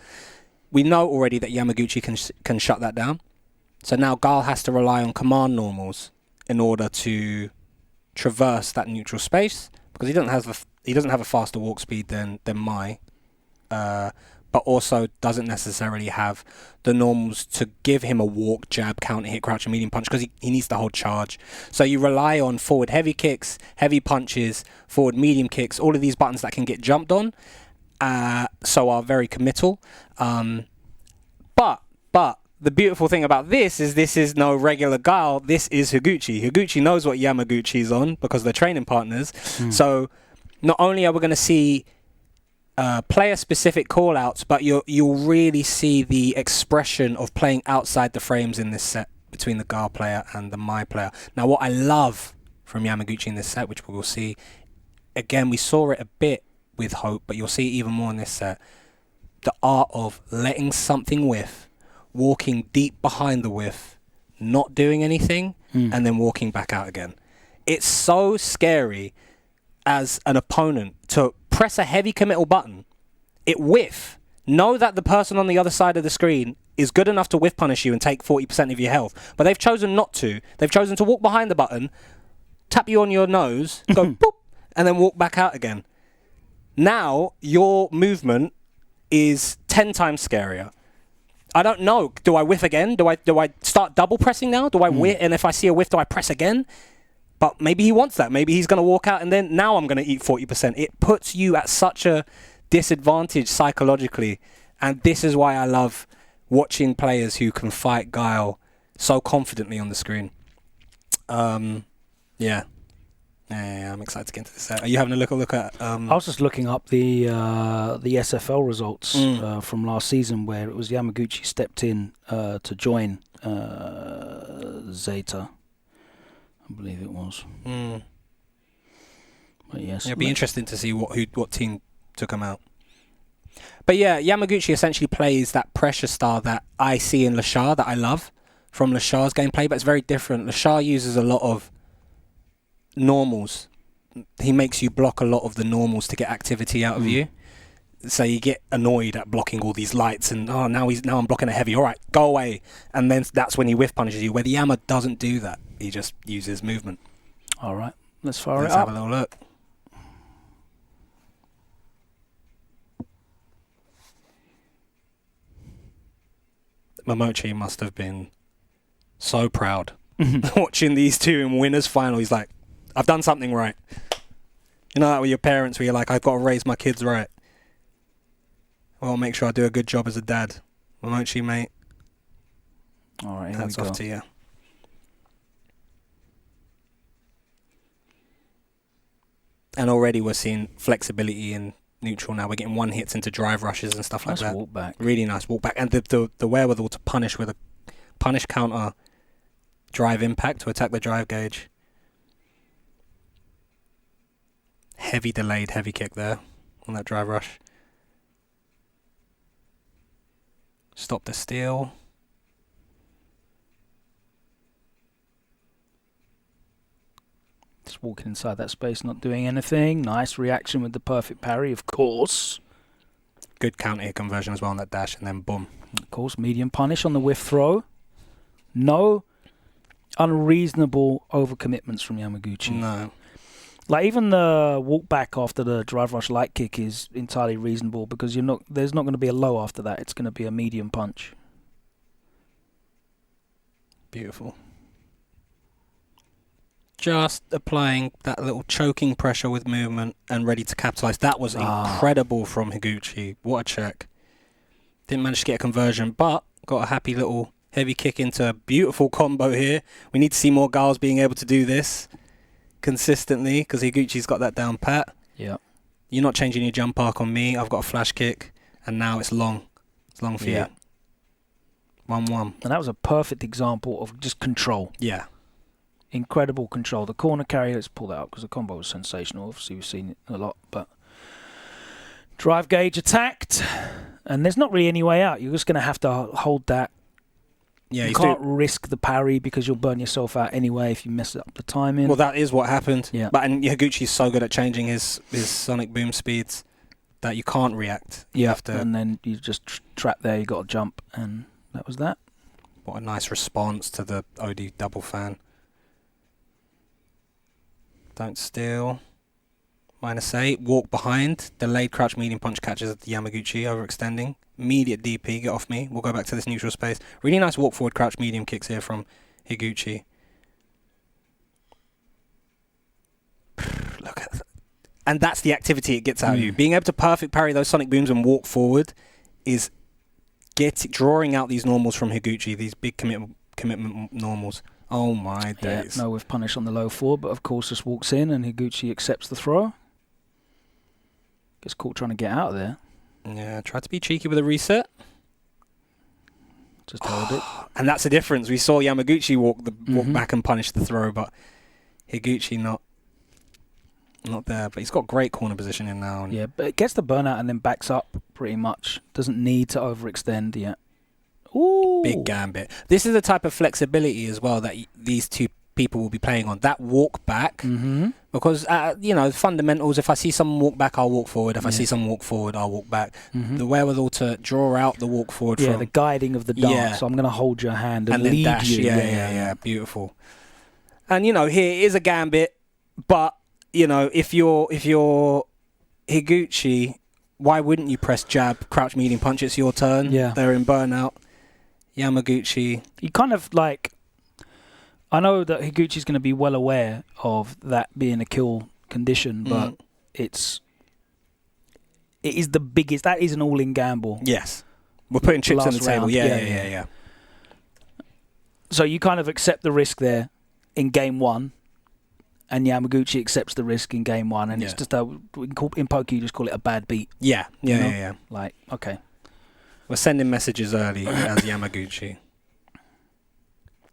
We know already that Yamaguchi can shut that down. So now Guile has to rely on command normals in order to traverse that neutral space, because he doesn't have a faster walk speed than Mai, but also doesn't necessarily have the normals to give him a walk, jab, counter hit, crouch, and medium punch, because he needs to hold charge. So you rely on forward heavy kicks, heavy punches, forward medium kicks, all of these buttons that can get jumped on, so are very committal. But the beautiful thing about this is no regular Guile, this is Higuchi. Higuchi knows what Yamaguchi's on because they're training partners. So not only are we going to see player-specific call-outs, but you'll really see the expression of playing outside the frames in this set between the Guile player and the Mai player. Now, what I love from Yamaguchi in this set, which we will see, again, we saw it a bit with Hope, but you'll see it even more in this set. the art of letting something whiff, walking deep behind the whiff, not doing anything, and then walking back out again. It's so scary as an opponent to press a heavy committal button, it whiff, know that the person on the other side of the screen is good enough to whiff punish you and take 40% of your health, but they've chosen not to. They've chosen to walk behind the button, tap you on your nose, go boop, and then walk back out again. Now your movement is 10 times scarier. I don't know. Do I whiff again? Do I start double pressing now? Do I whiff? And if I see a whiff, do I press again? But maybe he wants that. Maybe he's going to walk out and then now I'm going to eat 40%. It puts you at such a disadvantage psychologically. And this is why I love watching players who can fight Guile so confidently on the screen. Yeah, I'm excited to get into this set. Are you having a look at... I was just looking up the SFL results from last season where it was Yamaguchi stepped in to join Zeta. I believe it was. But yes, it'd be interesting to see what team took him out. But yeah, Yamaguchi essentially plays that pressure style that I see in Lashar that I love from Lashar's gameplay, but it's very different. Lashar uses a lot of normals. He makes you block a lot of the normals to get activity out of you. So you get annoyed at blocking all these lights and now I'm blocking a heavy. All right, go away. And then that's when he whiff punishes you. Where the Yama doesn't do that. He just uses movement. All right, let's fire Let's it up. have a little look. Momochi must have been so proud watching these two in winners final. He's like, I've done something right. You know that with your parents where you're like, I've got to raise my kids right. Well, make sure I do a good job as a dad. Momochi, mate. All right, Hats off to you. And already we're seeing flexibility in neutral now. We're getting one hits into drive rushes and stuff like that. Walk back. Really nice walk back. And the wherewithal to punish with a punish counter drive impact to attack the drive gauge. Heavy delayed, heavy kick there on that drive rush. Stop the steal. Just walking inside that space, not doing anything. Nice reaction with the perfect parry, of course. Good counter hit conversion as well on that dash, and then boom. Of course, medium punish on the whiff throw. No unreasonable overcommitments from Yamaguchi. No. Like even the walk back after the drive rush light kick is entirely reasonable because there's not going to be a low after that. It's going to be a medium punch. Beautiful. Just applying that little choking pressure with movement and ready to capitalize. That was incredible from Higuchi. What a check. Didn't manage to get a conversion, but got a happy little heavy kick into a beautiful combo here. We need to see more Guiles being able to do this consistently because Higuchi's got that down pat. Yeah. You're not changing your jump arc on me. I've got a flash kick, and now it's long. It's long for you. 1-1. And that was a perfect example of just control. Yeah. Incredible control. The corner carry, let's pull that up because the combo was sensational. Obviously, we've seen it a lot, but drive gauge attacked, and there's not really any way out. You're just going to have to hold that. Yeah, you can't risk the parry because you'll burn yourself out anyway if you mess up the timing. Well, that is what happened. Yeah. But and Higuchi's so good at changing his sonic boom speeds that you can't react. You have to. And then you just trap there. You got to jump, and that was that. What a nice response to the OD double fan. Don't steal. -8. Walk behind. Delayed crouch medium punch catches at the Yamaguchi, overextending. Immediate DP, get off me. We'll go back to this neutral space. Really nice walk forward crouch medium kicks here from Higuchi. Look at that. And that's the activity it gets out of you. Being able to perfect parry those sonic booms and walk forward is drawing out these normals from Higuchi, these big commitment normals. Oh my days. Yeah, no with punish on the low forward, but of course just walks in and Higuchi accepts the throw. Gets caught trying to get out of there. Yeah, tried to be cheeky with a reset. Just held it. And that's the difference. We saw Yamaguchi walk back and punish the throw, but Higuchi not. Not there, but he's got great corner positioning now. Yeah, but it gets the burnout and then backs up pretty much. Doesn't need to overextend yet. Ooh. Big gambit. This is the type of flexibility as well that these two people will be playing on. That walk back, because fundamentals. If I see someone walk back, I'll walk forward. If I see someone walk forward, I'll walk back. The wherewithal to draw out the walk forward. Yeah, the guiding of the dance. Yeah. So I'm going to hold your hand and then lead dash. you. Yeah, beautiful. And here is a gambit, but if you're Higuchi, why wouldn't you press jab, crouch, medium punch? It's your turn. Yeah, they're in burnout. Yamaguchi. You kind of like. I know that Higuchi's going to be well aware of that being a kill condition, but it is the biggest. That is an all-in gamble. Yes, we're putting chips on the table. Yeah. So you kind of accept the risk there in game one, and Yamaguchi accepts the risk in game one, and it's just in poker you just call it a bad beat. Yeah. Like, okay, we're sending messages early as Yamaguchi.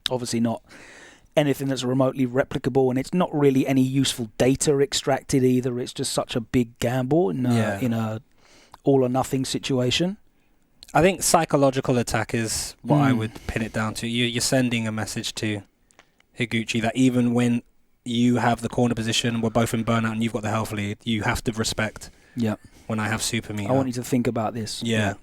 Obviously not anything that's remotely replicable, and it's not really any useful data extracted either. It's just such a big gamble in a all or nothing situation. I think psychological attack is what I would pin it down to. You're sending a message to Higuchi that even when you have the corner position and we're both in burnout and you've got the health lead, you have to respect when I have super meter. I want you to think about this. Yeah.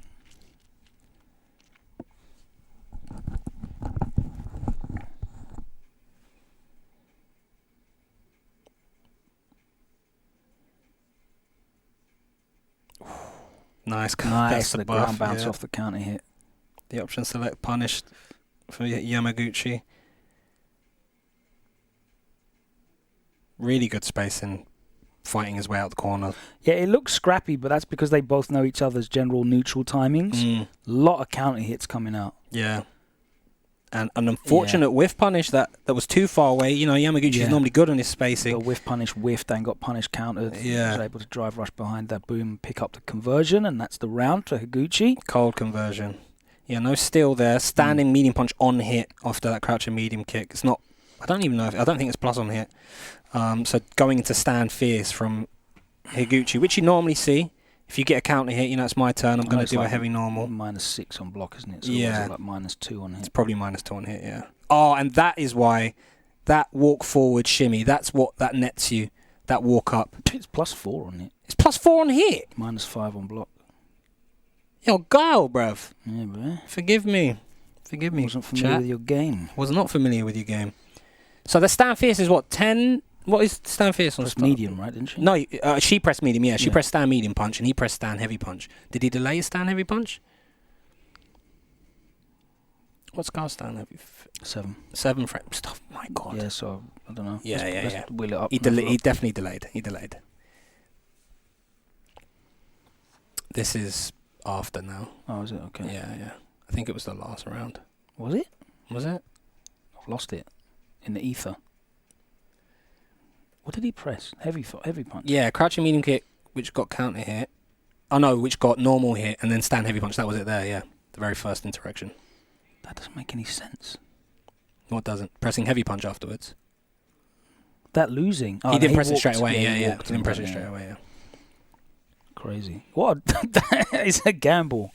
Nice. That's the ground bounce off the counter hit. The option select punished for Yamaguchi. Really good spacing, fighting his way out the corner. Yeah, it looks scrappy, but that's because they both know each other's general neutral timings. A lot of counter hits coming out. Yeah. And an unfortunate whiff punish that was too far away. Yamaguchi's normally good on his spacing. The whiff punish whiffed and got punish countered. Yeah. He was able to drive rush behind that boom, pick up the conversion, and that's the round for Higuchi. Cold conversion. Yeah, no steal there. Standing medium punch on hit after that crouching medium kick. It's not... I don't even know. I don't think it's plus on hit. So going into stand fierce from Higuchi, which you normally see. If you get a counter hit, it's my turn. I'm going to do a heavy normal. -6 on block, isn't it? So yeah. Is it like -2 on hit? It's probably -2 on hit, yeah. Oh, and that is why that walk forward shimmy, that's what that nets you. That walk up. It's +4 on hit. It's +4 on hit? -5 on block. Yo, Guile, bruv. Yeah, bro. Forgive me. Wasn't familiar with your game. Was not familiar with your game. So the stand fierce is what, 10... What is stand fierce on pressed medium, right? Didn't she? No, she pressed medium. Yeah, she pressed stand medium punch, and he pressed stand heavy punch. Did he delay his stand heavy punch? What's Guile's stand heavy? 7 frame stuff. My God. Yeah. So I don't know. Yeah. Wheel it up. He definitely delayed. He delayed. This is after now. Oh, is it? Okay. Yeah. I think it was the last round. Was it? Was it? I've lost it in the ether. What did he press? Heavy punch? Yeah, crouching medium kick, which got counter hit. Oh no, which got normal hit, and then stand heavy punch. That was it there, yeah. The very first interaction. That doesn't make any sense. What doesn't? Pressing heavy punch afterwards. That losing. He didn't press it straight away, yeah. He didn't press it straight away, yeah. Crazy. What? It's a gamble.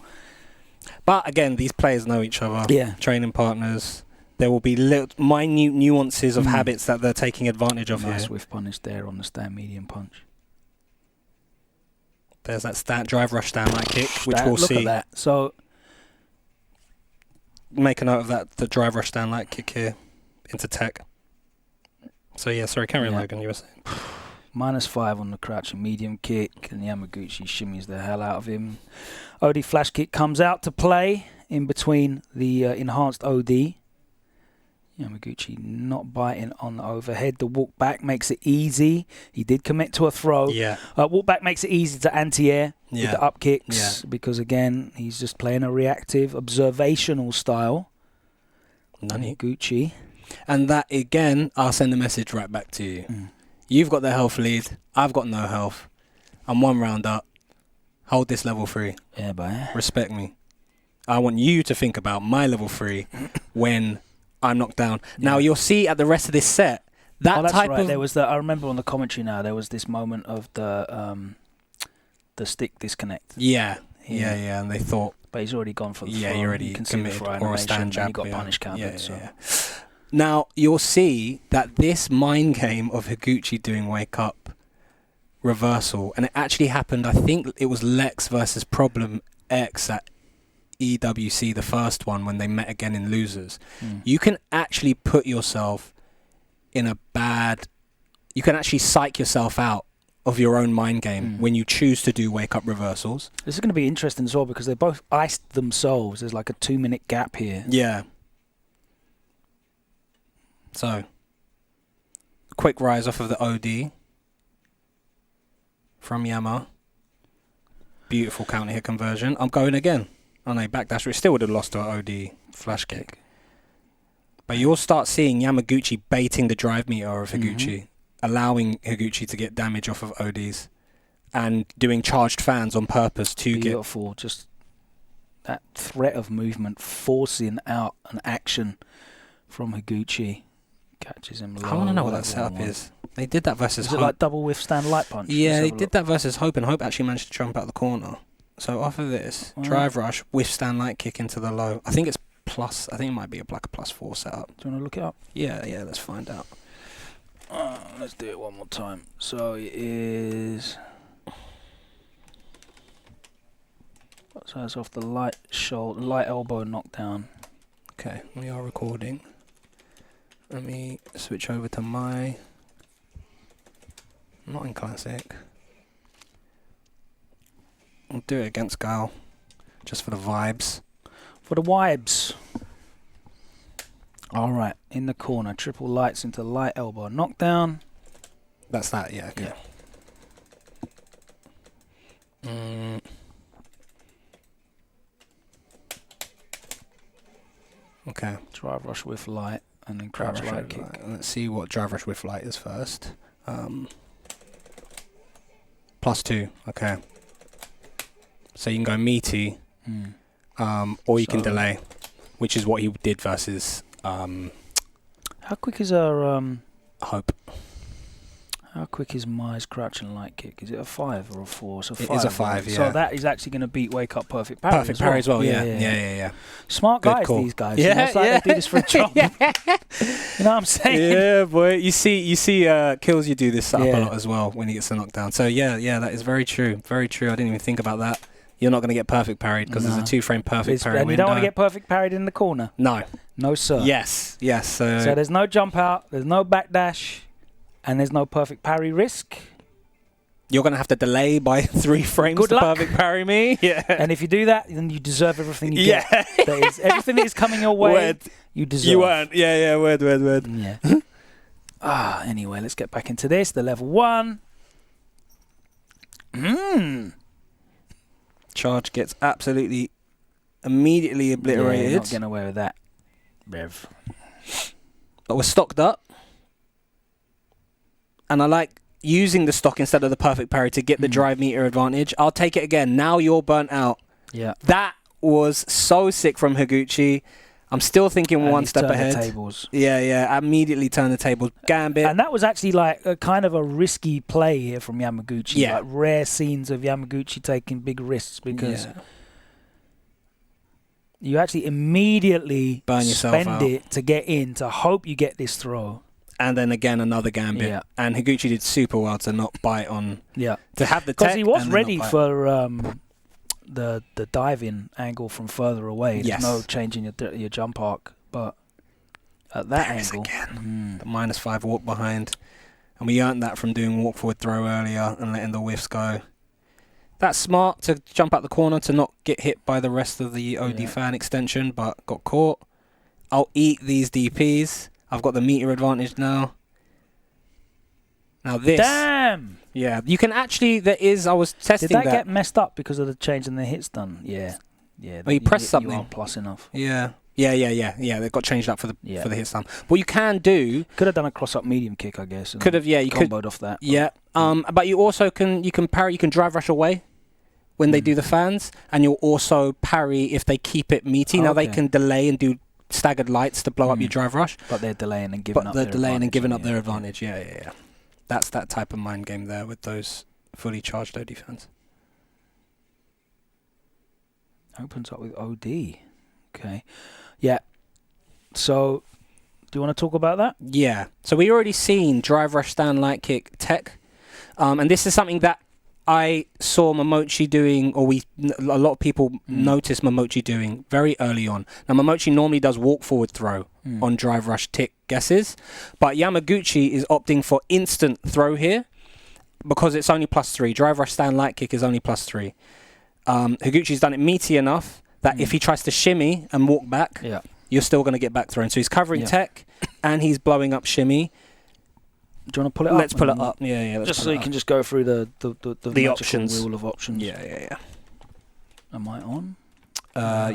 But again, these players know each other. Yeah. Training partners. There will be little minute nuances of habits that they're taking advantage of. Nice here. whiff punish there on the stand medium punch. There's that drive rush stand light kick, which we'll see. Look at that. So make a note of that. The drive rush stand light kick here into tech. So yeah, sorry, carry on, Logan. You were saying -5 on the crouching medium kick, and Yamaguchi shimmies the hell out of him. OD flash kick comes out to play in between the enhanced OD. Yamaguchi not biting on the overhead. The walk back makes it easy. He did commit to a throw. Yeah. Walk back makes it easy to anti-air with the up kicks because, again, he's just playing a reactive, observational style. Yamaguchi. And that, again, I'll send a message right back to you. You've got the health lead. I've got no health. I'm 1 round up. Hold this level 3. Yeah, boy. Respect me. I want you to think about my level 3 when I'm knocked down. Now, you'll see at the rest of this set That that's type right. of There was I remember on the commentary now. There was this moment of the stick disconnect. yeah, and they thought, But he's already gone for the yeah, throw. you already You can see the committed throw or a animation, stand and jab. he got punish counted. So. Now you'll see that this mind game of Higuchi doing wake up reversal, and it actually happened. I think it was Lex versus Problem X at EWC, the first one when they met again in losers. You can actually put yourself in a bad. You can actually psych yourself out of your own mind game when you choose to do wake up reversals. This is going to be interesting as well because they both iced themselves. There's like a 2-minute gap here. Yeah. So, quick rise off of the OD from Yama. Beautiful counter hit conversion. I'm going again. Oh no, backdash. We still would have lost to an OD flash kick. But you'll start seeing Yamaguchi baiting the drive meter of Higuchi, allowing Higuchi to get damage off of ODs, and doing charged fans on purpose to get... Beautiful. Just that threat of movement, forcing out an action from Higuchi. Catches him low. I want to know what that setup is. They did that versus Hope. Is it like double withstand light punch? Yeah, they did that versus Hope, and Hope actually managed to jump out the corner. So off of this, drive rush, withstand light kick into the low. I think it's plus. I think it might be a black +4 setup. Do you want to look it up? Yeah, let's find out. Let's do it one more time. So it is... So it's off the light elbow knockdown. Okay, we are recording. Let me switch over to my... Not in classic. I'll do it against Guile, just for the vibes. For the vibes. All right, in the corner, triple lights into light elbow knockdown. That's that, yeah. Okay. Yeah. Okay. Drive rush with light and then crouch light kick. Let's see what drive rush with light is first. +2. Okay. So you can go meaty, or you can delay, which is what he did versus How quick is our Hope. How quick is Mai's crouching light kick? Is it a 5 or a 4? So 5. It is a 5, yeah. So that is actually going to beat wake up perfect parry. Perfect parry as well, yeah. Smart Good guys, call. these guys. Yeah, You know, it's like they do this for a job. You know what I'm saying? Yeah, boy. You see, Kills you do this setup a lot as well when he gets the knockdown. So yeah, that is very true. Very true. I didn't even think about that. You're not going to get perfect parried because there's a 2-frame perfect parry And you window. don't want to get perfect parried in the corner. No. No, sir. Yes. So there's no jump out, there's no backdash, and there's no perfect parry risk. You're going to have to delay by 3 frames Good to luck. perfect parry me. Yeah. And if you do that, then you deserve everything you get. That is, everything that is coming your way, Word. you deserve. You earned. Yeah, word. Yeah. Anyway, let's get back into this. The level 1. Charge gets absolutely immediately obliterated. Yeah, not getting away with that, Rev. But we're stocked up. And I like using the stock instead of the perfect parry to get the drive meter advantage. I'll take it again. Now you're burnt out. Yeah. That was so sick from Higuchi. I'm still thinking one step ahead. The tables. Yeah. Immediately turn the tables. Gambit. And that was actually like a kind of a risky play here from Yamaguchi. Yeah. Like rare scenes of Yamaguchi taking big risks because you actually immediately burn yourself spend out. it to get in, to hope you get this throw. And then again another gambit. Yeah. And Higuchi did super well to not bite on. Yeah. To have the tech. Because he was and ready not bite. for the dive-in angle from further away. Yes. There's no changing your jump arc. But at that angle... Again. The -5 walk behind. And we earned that from doing walk forward throw earlier and letting the whiffs go. That's smart to jump out the corner to not get hit by the rest of the OD fan extension, but got caught. I'll eat these DPs. I've got the meter advantage now. Now this... Damn! Yeah, you can actually... I was testing Did that get messed up because of the change in the hit stun? Yeah. Oh, you pressed something. You aren't plus enough. Yeah. They got changed up for the hit stun. What you can do... Could have done a cross-up medium kick, I guess. Could have, you could... Comboed off that. Yeah. But you also can parry, you can drive rush away when they do the fans, and you'll also parry if they keep it meaty. Now they can delay and do staggered lights to blow up your drive rush. But they're delaying and giving up their advantage. Yeah. That's that type of mind game there with those fully charged OD fans. Opens up with OD. Okay. Yeah. So, do you want to talk about that? Yeah. So we already seen drive rush stand light kick tech. And this is something that I saw Momochi doing, or a lot of people noticed Momochi doing very early on. Now, Momochi normally does walk forward throw on drive rush tick guesses, but Yamaguchi is opting for instant throw here because it's only +3. Drive rush stand light kick is only +3. Higuchi's done it meaty enough that if he tries to shimmy and walk back, you're still going to get back thrown. So he's covering tech and he's blowing up shimmy. Do you want to pull it up? Let's pull it up. Yeah. Just so you can just go through the options. Wheel of options. Yeah. Am I on?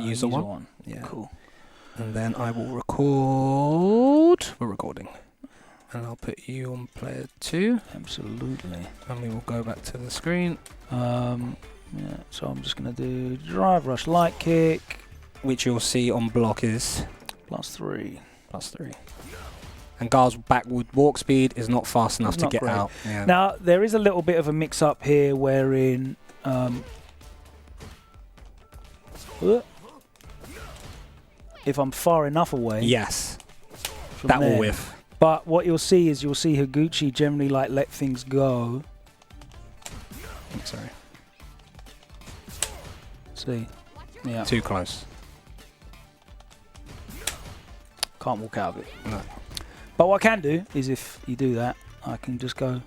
User one. Yeah. Cool. And then I will record. We're recording. And I'll put you on player 2. Absolutely. And we will go back to the screen. Yeah. So I'm just going to do drive rush light kick, which you'll see on block is +3. +3. And Guile's backward walk speed is not fast enough to get out. Yeah. Now, there is a little bit of a mix-up here wherein... if I'm far enough away... Yes. That will whiff. But what you'll see is Higuchi generally let things go. Sorry. See? Yeah. Too close. Can't walk out of it. No. But what I can do is if you do that, I can just go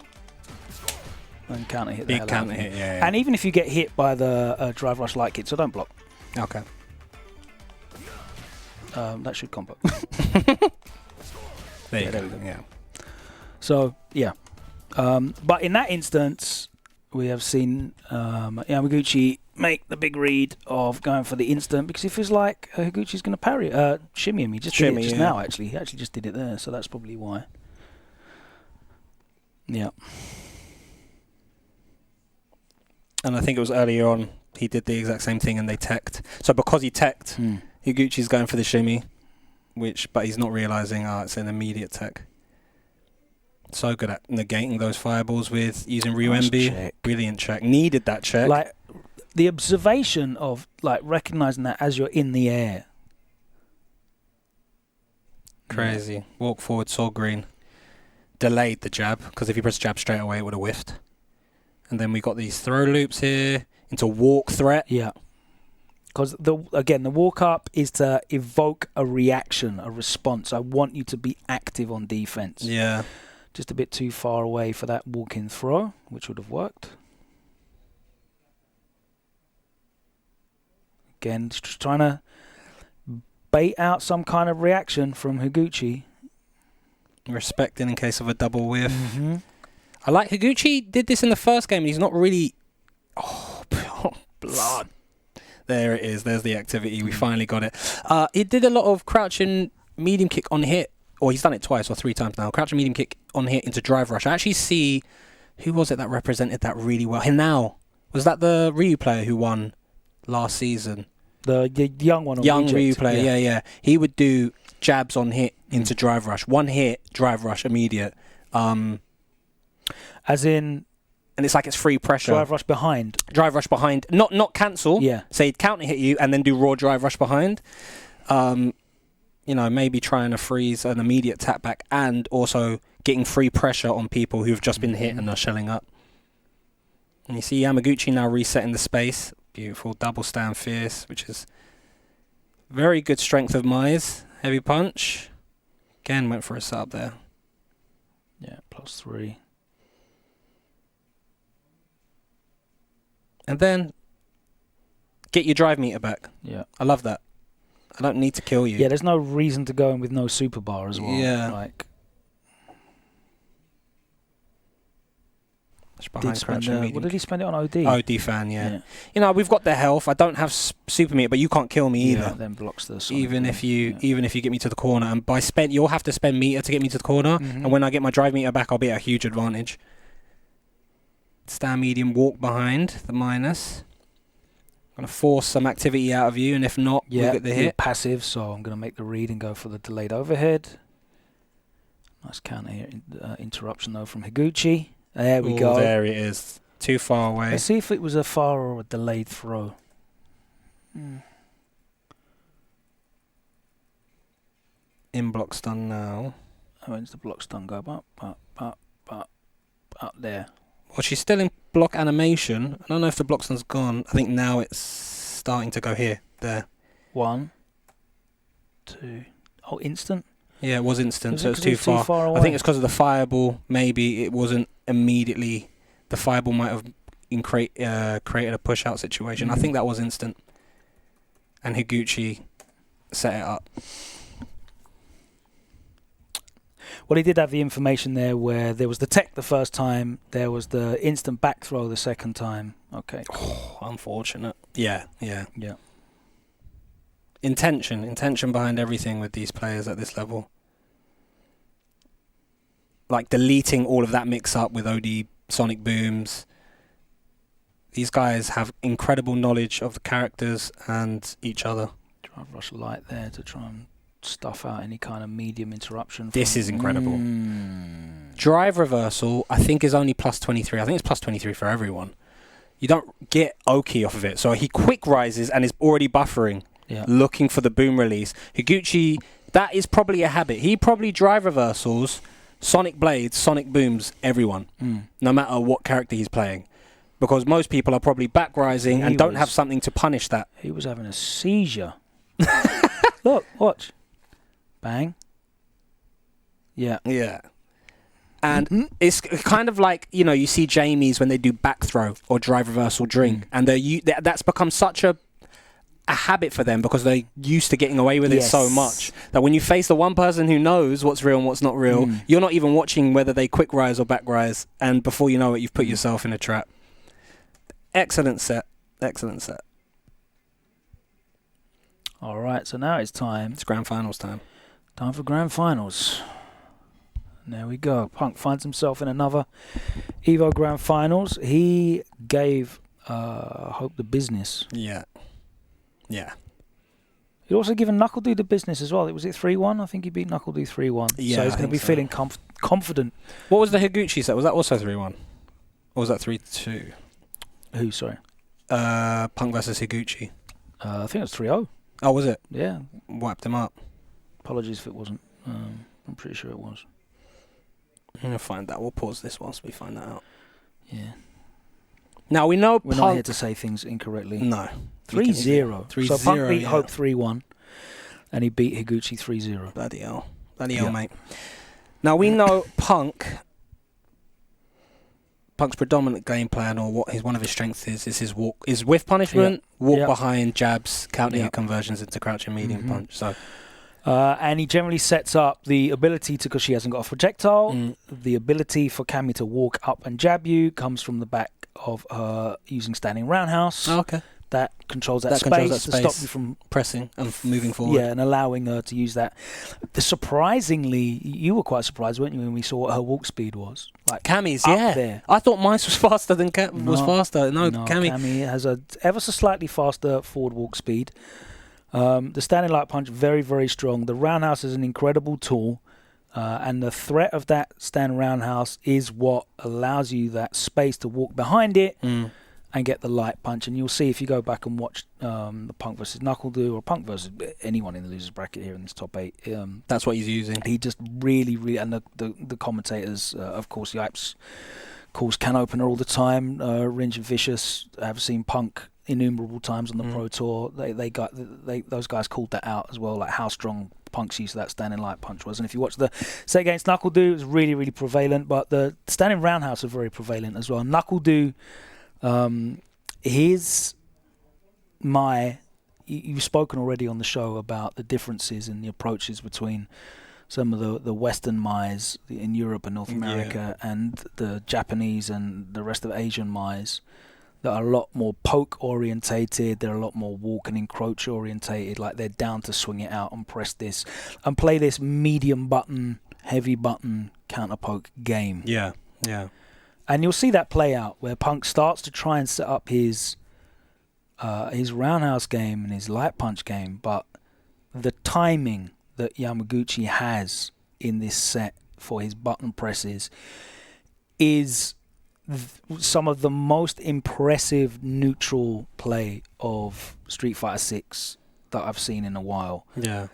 and counter hit the hell out of it. Yeah. And even if you get hit by the drive rush light kick, so don't block. Okay. That should combo. There you go. Yeah. So, yeah. But in that instance, we have seen Yamaguchi make the big read of going for the instant because he feels like Higuchi's going to parry, shimmy him. He just did it just now, actually. He actually just did it there, so that's probably why. Yeah. And I think it was earlier on, he did the exact same thing and they teched. So because he teched, Higuchi's going for the shimmy, but he's not realising it's an immediate tech. So good at negating those fireballs with using Ryu MB. Brilliant check. Needed that check. Like, the observation of recognising that as you're in the air. Crazy. Yeah. Walk forward, saw green. Delayed the jab, because if you press jab straight away, it would have whiffed. And then we got these throw loops here into walk threat. Yeah. Because, the walk up is to evoke a reaction, a response. I want you to be active on defence. Yeah. Just a bit too far away for that walk-in throw, which would have worked. Again, just trying to bait out some kind of reaction from Higuchi. Respecting in case of a double whiff. I like Higuchi did this in the first game and he's not really... Oh, blood. There it is. There's the activity. We finally got it. He did a lot of crouching medium kick on hit. Or he's done it twice or 3 times now. Crouching medium kick on hit into drive rush. I actually see... Who was it that represented that really well? Hinao. Was that the Ryu player who won last season? The young one. Young Ryu player, yeah. He would do jabs on hit into drive rush. 1 hit, drive rush, immediate. As in... And it's like it's free pressure. Drive rush behind. Drive rush behind. Not cancel. Yeah. So he'd counter hit you and then do raw drive rush behind. Maybe trying to freeze an immediate tap back and also getting free pressure on people who've just been hit and are shelling up. And you see Yamaguchi now resetting the space. Beautiful double stand fierce, which is very good strength of Mai's. Heavy punch. Again, went for a setup there. Yeah, +3. And then get your drive meter back. Yeah. I love that. I don't need to kill you. Yeah, there's no reason to go in with no super bar as well. Yeah. Like, what did he spend it on OD? OD fan, yeah. We've got the health. I don't have super meter, but you can't kill me either. Yeah, then blocks the even if you get me to the corner, and you'll have to spend meter to get me to the corner. And when I get my drive meter back, I'll be at a huge advantage. Stand medium, walk behind the minus. going to force some activity out of you, and if not, we'll get the you're hit. passive, so I'm going to make the read and go for the delayed overhead. Nice counter here. Interruption, though, from Higuchi. There we go. There it is. Too far away. Let's see if it was a far or a delayed throw. In block stun now. When's the block stun go? Up there. Well, she's still in block animation. I don't know if the block stun's gone. I think now it's starting to go here. There. 1, 2. Oh, instant? Yeah, it was instant, Was so it it's 'cause too it's too far. far I away? think it's because of the fireball. Maybe it wasn't immediately. The fireball might have created a push-out situation. I think that was instant. And Higuchi set it up. Well, he did have the information there where there was the tech the first time, there was the instant back throw the second time. Okay. Oh, unfortunate. Yeah. Yeah. Intention behind everything with these players at this level. Like deleting all of that mix-up with OD Sonic Booms. These guys have incredible knowledge of the characters and each other. Drive rush light there to try and stuff out any kind of medium interruption. This is incredible. Drive reversal, I think, is only plus 23. I think it's plus 23 for everyone. You don't get Oki off of it. So he quick rises and is already buffering, looking for the boom release. Higuchi, that is probably a habit. He probably drive reversals, Sonic Blades, Sonic Booms, everyone, no matter what character he's playing. Because most people are probably back rising and don't have something to punish that. He was having a seizure. Look, watch. Bang. Yeah. And it's kind of like, you see Jamies when they do back throw or drive reversal drink. And that's become such a habit for them because they're used to getting away with it so much that when you face the one person who knows what's real and what's not real, you're not even watching whether they quick rise or back rise. And before you know it, you've put yourself in a trap. Excellent set. All right, so now it's time. It's grand finals time. Time for grand finals. And there we go. Punk finds himself in another Evo grand finals. He gave Hope the business. Yeah. He'd also given Knuckle Dude the business as well. Was it 3-1? I think he beat Knuckle Dude 3-1. Yeah, so he's going to be feeling confident. What was the Higuchi set? Was that also 3-1? Or was that 3-2? Who, sorry? Punk versus Higuchi. I think it was 3-0. Oh, was it? Yeah. Wiped him up. Apologies if it wasn't. I'm pretty sure it was. I'm going to find that. We'll pause this whilst we find that out. Yeah. Now, we know We're not here to say things incorrectly. No. 3-0. So Punk beat Hope 3-1, and he beat Higuchi 3-0. Bloody hell, mate. Now, we know Punk's predominant game plan, or one of his strengths is his walk, is whiff punishment, walk behind, jabs, counter hit conversions into crouching medium punch. So, and he generally sets up the ability to, because she hasn't got a projectile, the ability for Cammy to walk up and jab you comes from the back of her using standing roundhouse. Oh, okay. That controls that space to stop you from pressing and moving forward. Yeah, and allowing her to use that. Surprisingly, you were quite surprised, weren't you, when we saw what her walk speed was? Like Cammy's, there. I thought mine was faster than faster. No, Cammy has a ever so slightly faster forward walk speed. The standing light punch, very, very strong. The roundhouse is an incredible tool. And the threat of that standing roundhouse is what allows you that space to walk behind it and get the light punch. And you'll see if you go back and watch the Punk versus Knuckle Do, or Punk versus anyone in the losers bracket here in this top 8. That's what he's using. He just really, and the commentators, of course, Yipes calls Can Opener all the time. Ringe and Vicious have seen Punk innumerable times on the Pro Tour. Those guys called that out as well, like how strong Punk's use of that standing light punch was. And if you watch the set against Knuckle Do, it was really, really prevalent, but the standing roundhouse are very prevalent as well. Knuckle Do, you've spoken already on the show about the differences in the approaches between some of the Western Mai's in Europe and North America and the Japanese and the rest of Asian Mai's that are a lot more poke orientated, they're a lot more walk and encroach orientated, like they're down to swing it out and press this and play this medium button, heavy button counter poke game. Yeah. And you'll see that play out where Punk starts to try and set up his his roundhouse game and his light punch game, but the timing that Yamaguchi has in this set for his button presses is some of the most impressive neutral play of Street Fighter 6 that I've seen in a while. Yeah.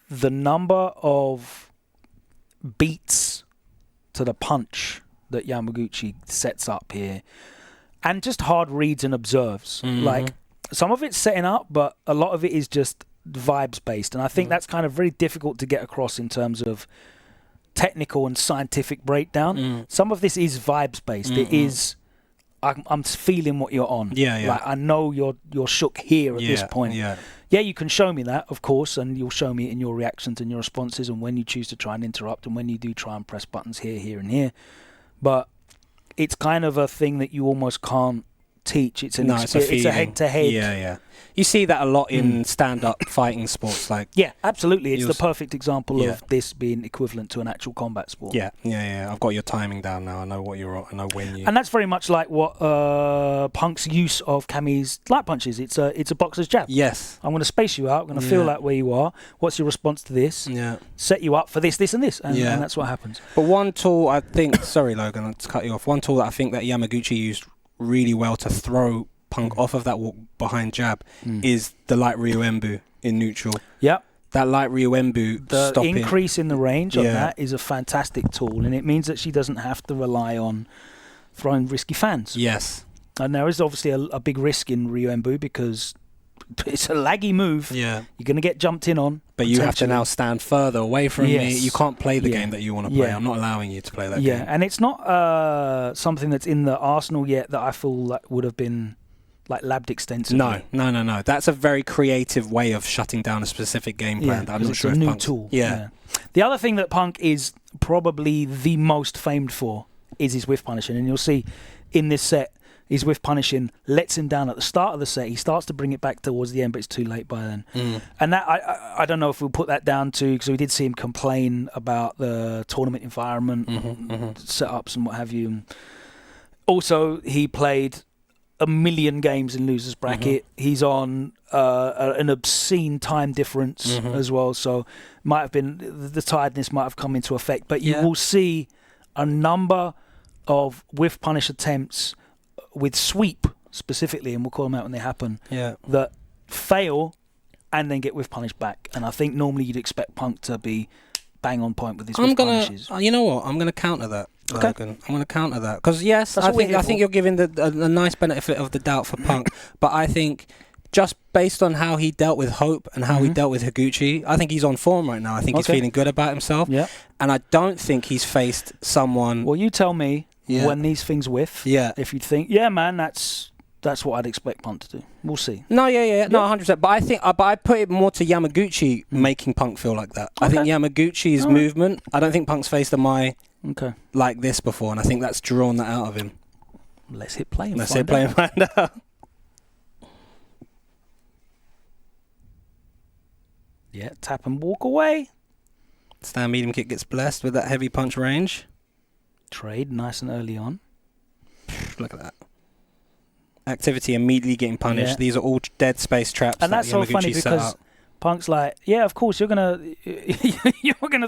The number of beats to the punch that Yamaguchi sets up here, and just hard reads and observes. Like, some of it's setting up, but a lot of it is just vibes based, and I think that's kind of very difficult to get across in terms of technical and scientific breakdown. Some of this is vibes based. It is, I'm feeling what you're on. Like, I know you're shook here at this point. Yeah, you can show me that, of course, and you'll show me it in your reactions and your responses, and when you choose to try and interrupt, and when you do try and press buttons here, and here. But it's kind of a thing that you almost can't teach. It's it's a head-to-head. Yeah. You see that a lot in stand-up fighting sports. Like, yeah, absolutely. It's the perfect example of this being equivalent to an actual combat sport. Yeah. I've got your timing down now. I know what you're on. I know when you... And that's very much like what Punk's use of Cammy's light punches. It's a boxer's jab. Yes. I'm going to space you out. I'm going to feel like where you are. What's your response to this? Yeah. Set you up for this, this, and this. And that's what happens. But one tool, I think... Sorry, Logan, I'll cut you off. One tool that I think that Yamaguchi used really well to throw Punk off of that walk behind jab is the light Ryuembu in neutral. Yep. That light Ryuembu the increase in the range of that is a fantastic tool, and it means that she doesn't have to rely on throwing risky fans. Yes. And there is obviously a big risk in Ryuembu because it's a laggy move. Yeah. You're going to get jumped in on. But you have to now stand further away from me. You can't play the game that you want to play. I'm not allowing you to play that game. Yeah, and it's not something that's in the arsenal yet that I feel like would have been like labbed extensively. No. That's a very creative way of shutting down a specific game plan. I'm not sure it's a if new tool. Yeah. The other thing that Punk is probably the most famed for is his whiff punishing, and you'll see in this set his whiff punishing lets him down at the start of the set. He starts to bring it back towards the end, but it's too late by then. And that I don't know if we'll put that down to, because we did see him complain about the tournament environment, setups and what have you. And also, he played a million games in losers bracket. He's on an obscene time difference as well, so might have been the tiredness might have come into effect. But you will see a number of whiff punish attempts with sweep specifically, and we'll call them out when they happen, that fail and then get whiff punished back. And I think normally you'd expect Punk to be bang on point with his whiff punishes. You know what? I'm going to counter that. Okay. Logan. I'm going to counter that because yes, I think you're giving a nice benefit of the doubt for Punk, but I think just based on how he dealt with Hope and how he dealt with Higuchi, I think he's on form right now. I think he's feeling good about himself. Yeah. And I don't think he's faced someone. Well, you tell me when these things whiff. Yeah. If you think, man, that's what I'd expect Punk to do. We'll see. No, no, 100%. But I think, I put it more to Yamaguchi making Punk feel like that. I think Yamaguchi's movement. I don't think Punk's faced a Mai like this before, and I think that's drawn that out of him. Let's hit play and find out. Yeah, tap and walk away. Stand medium kick gets blessed with that heavy punch range. Trade nice and early on. Look at that. Activity immediately getting punished. Yeah. These are all dead space traps. And that's so funny because Punk's like, of course you're gonna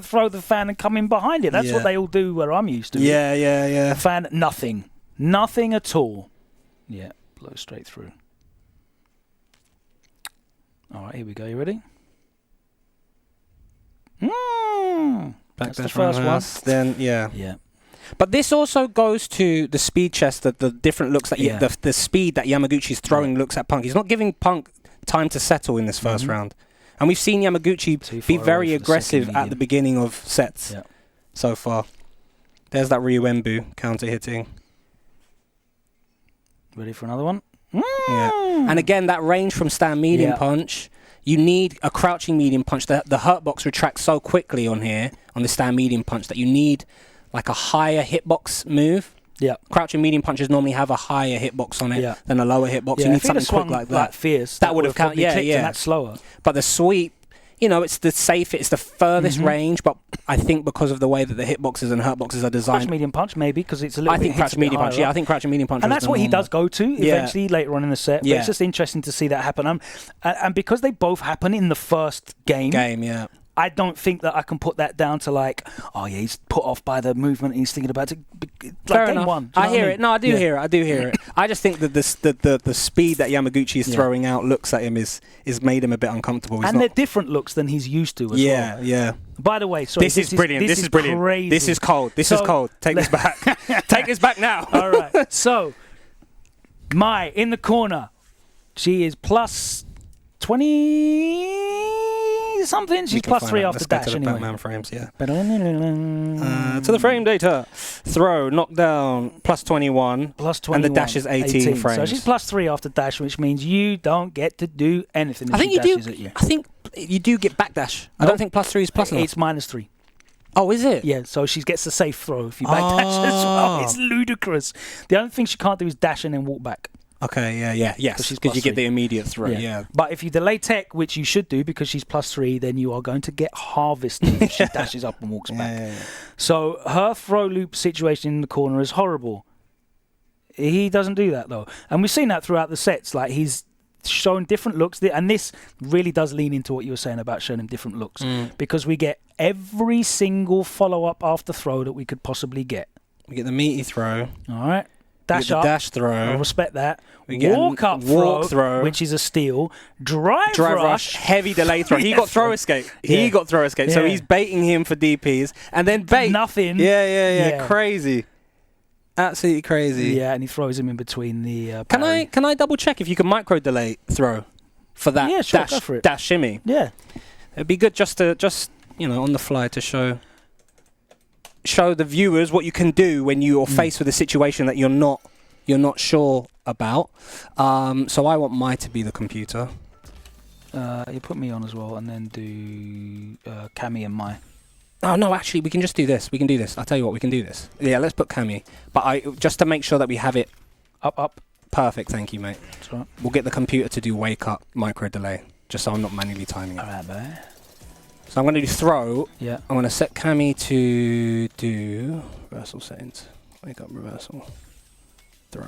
throw the fan and come in behind it. That's what they all do where I'm used to. Yeah. Fan, nothing at all. Yeah, blow straight through. All right, here we go. You ready? Back that's the first one. Then yeah. But this also goes to the speed chess, the different looks that the speed that Yamaguchi's throwing looks at Punk. He's not giving Punk time to settle in this first round. And we've seen Yamaguchi be very aggressive at the beginning of sets so far. There's that Ryuembu counter hitting. Ready for another one? Yeah. And again, that range from stand medium punch, you need a crouching medium punch. The hurt box retracts so quickly on here, on the stand medium punch, that you need like a higher hitbox move. Yeah. Crouching medium punches normally have a higher hitbox on it than a lower hitbox. You need something quick like that. Fierce, that would have counted. Yeah. And that's slower. But the sweep you know, it's the furthest range, but I think because of the way that the hitboxes and hurtboxes are designed, Crouch medium punch maybe because it's a little. I think crouch medium punch. Yeah, I think crouch and medium punch. And that's what he does go to eventually later on in the set. But Yeah. it's just interesting to see that happen. And because they both happen in the first game, yeah. I don't think that I can put that down to like, oh yeah, he's put off by the movement and he's thinking about it. Like Fair game enough. one. I hear it. No, I do hear it. I do hear it. I just think that the speed that Yamaguchi is throwing out looks at him is made him a bit uncomfortable. He's and they're different looks than he's used to as well. Yeah. By the way, sorry, This is brilliant. This is brilliant. Crazy. This is cold. This is cold. Take this back. Take this back now. All right. So, Mai in the corner. She is plus 20 something. She's plus 3 after dash to the anyway. Batman frames, yeah. To To the frame data. Throw, knockdown, plus 21. Plus 21. And the dash is 18 frames. So she's plus 3 after dash, which means you don't get to do anything. I think you do. At you. I think you do get backdash. I don't think plus 3 is plus enough. It's minus 3. Oh, is it? Yeah, so she gets the safe throw if you backdash as well. It's ludicrous. The only thing she can't do is dash and then walk back. Okay, yes. Because you get the immediate throw, yeah. But if you delay tech, which you should do because she's plus 3, then you are going to get harvested if she dashes up and walks back. Yeah. So her throw loop situation in the corner is horrible. He doesn't do that though. And we've seen that throughout the sets. Like he's shown different looks. And this really does lean into what you were saying about showing him different looks. Because we get every single follow-up after throw that we could possibly get. We get the meaty throw. All right. Dash up. Dash throw. I respect that. We get walk up throw, which is a steal. Drive rush. Heavy delay throw. He got throw escape. He got throw escape. So he's baiting him for DPs. And then bait. Nothing. Yeah. Crazy. Absolutely crazy. Yeah, and he throws him in between the Can I double check if you can micro delay throw for that sure, go for it. dash shimmy? Yeah. It'd be good just on the fly to show the viewers what you can do when you're faced with a situation that you're not sure about. So I want Mai to be the computer. You put me on as well, and then do Cammy and Mai. Oh no, actually, we can just do this. We can do this. I'll tell you what, we can do this. Yeah, let's put Cammy. But just to make sure that we have it up. Perfect, thank you, mate. That's right. We'll get the computer to do wake up micro delay, just so I'm not manually timing it. All right, boy. So I'm going to do throw. Yeah. I'm going to set Cammy to do reversal settings. Wake up reversal. Throw.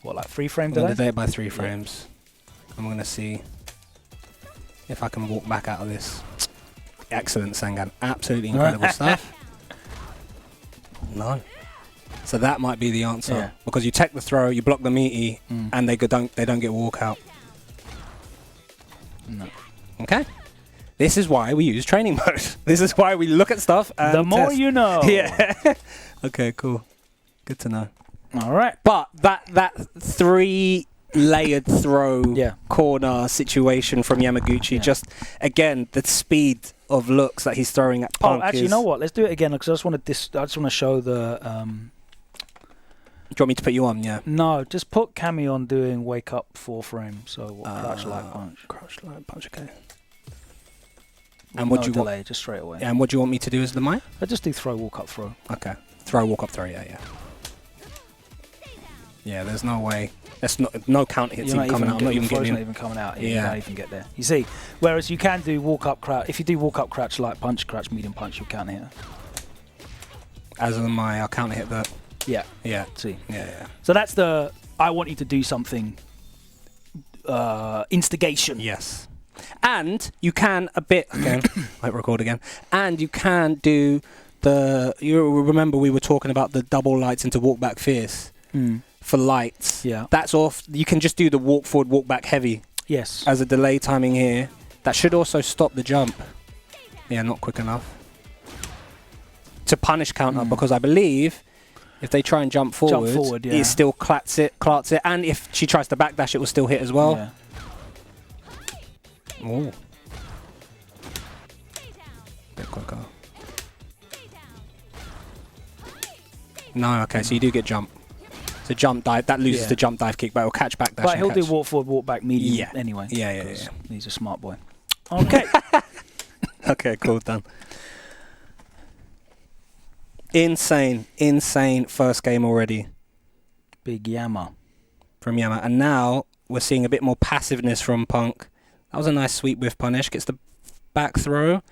What, like 3 frame I'm going delay? to delay it by 3 frames. I'm going to see if I can walk back out of this. Excellent, Sangan. Absolutely incredible stuff. No. So that might be the answer. Because you tech the throw, you block the meaty, and they don't get walkout. No. Okay. This is why we use training mode. This is why we look at stuff and the more test. you know. Yeah. Okay, cool. Good to know. All right. But that 3-layered throw corner situation from Yamaguchi, just again the speed of looks that he's throwing at Punk. Oh, actually, you know what? Let's do it again because I just want to show the. Do you want me to put you on? Yeah. No, just put Cammy on doing wake up 4 frame. So crouch light punch. Crouch light punch. Okay. And what do you delay? Just straight away. And what do you want me to do as the Mai? I just do throw, walk up, throw. Okay. Throw, walk up, throw. Yeah. Yeah. There's no way. There's no counter hits even coming out. I'm not even getting. Not even coming out. You can't even get there. You see, whereas you can do walk up, crouch. If you do walk up, crouch, light punch, crouch, medium punch, you'll counter hit. As of my, I'll counter hit that. Yeah. See. Yeah. So that's the. I want you to do something. Instigation. Yes. And you can a bit again. Might record again. And you can do the. You remember we were talking about the double lights into walk back fierce for lights. Yeah. That's off. You can just do the walk forward, walk back heavy. Yes. As a delay timing here. That should also stop the jump. Yeah, not quick enough. To punish counter because I believe if they try and jump forward, it still clats it, and if she tries to backdash, it will still hit as well. Yeah. Oh. Bit quicker. No, okay, so you do get jump. So jump dive, that loses the jump dive kick, but it'll catch backdash. But he'll do walk forward, walk back, medium anyway. Yeah. He's a smart boy. Okay. Okay, cool, done. Insane first game already. Big Yama. From Yama. And now we're seeing a bit more passiveness from Punk. That was a nice sweep whiff punish. Gets the back throw.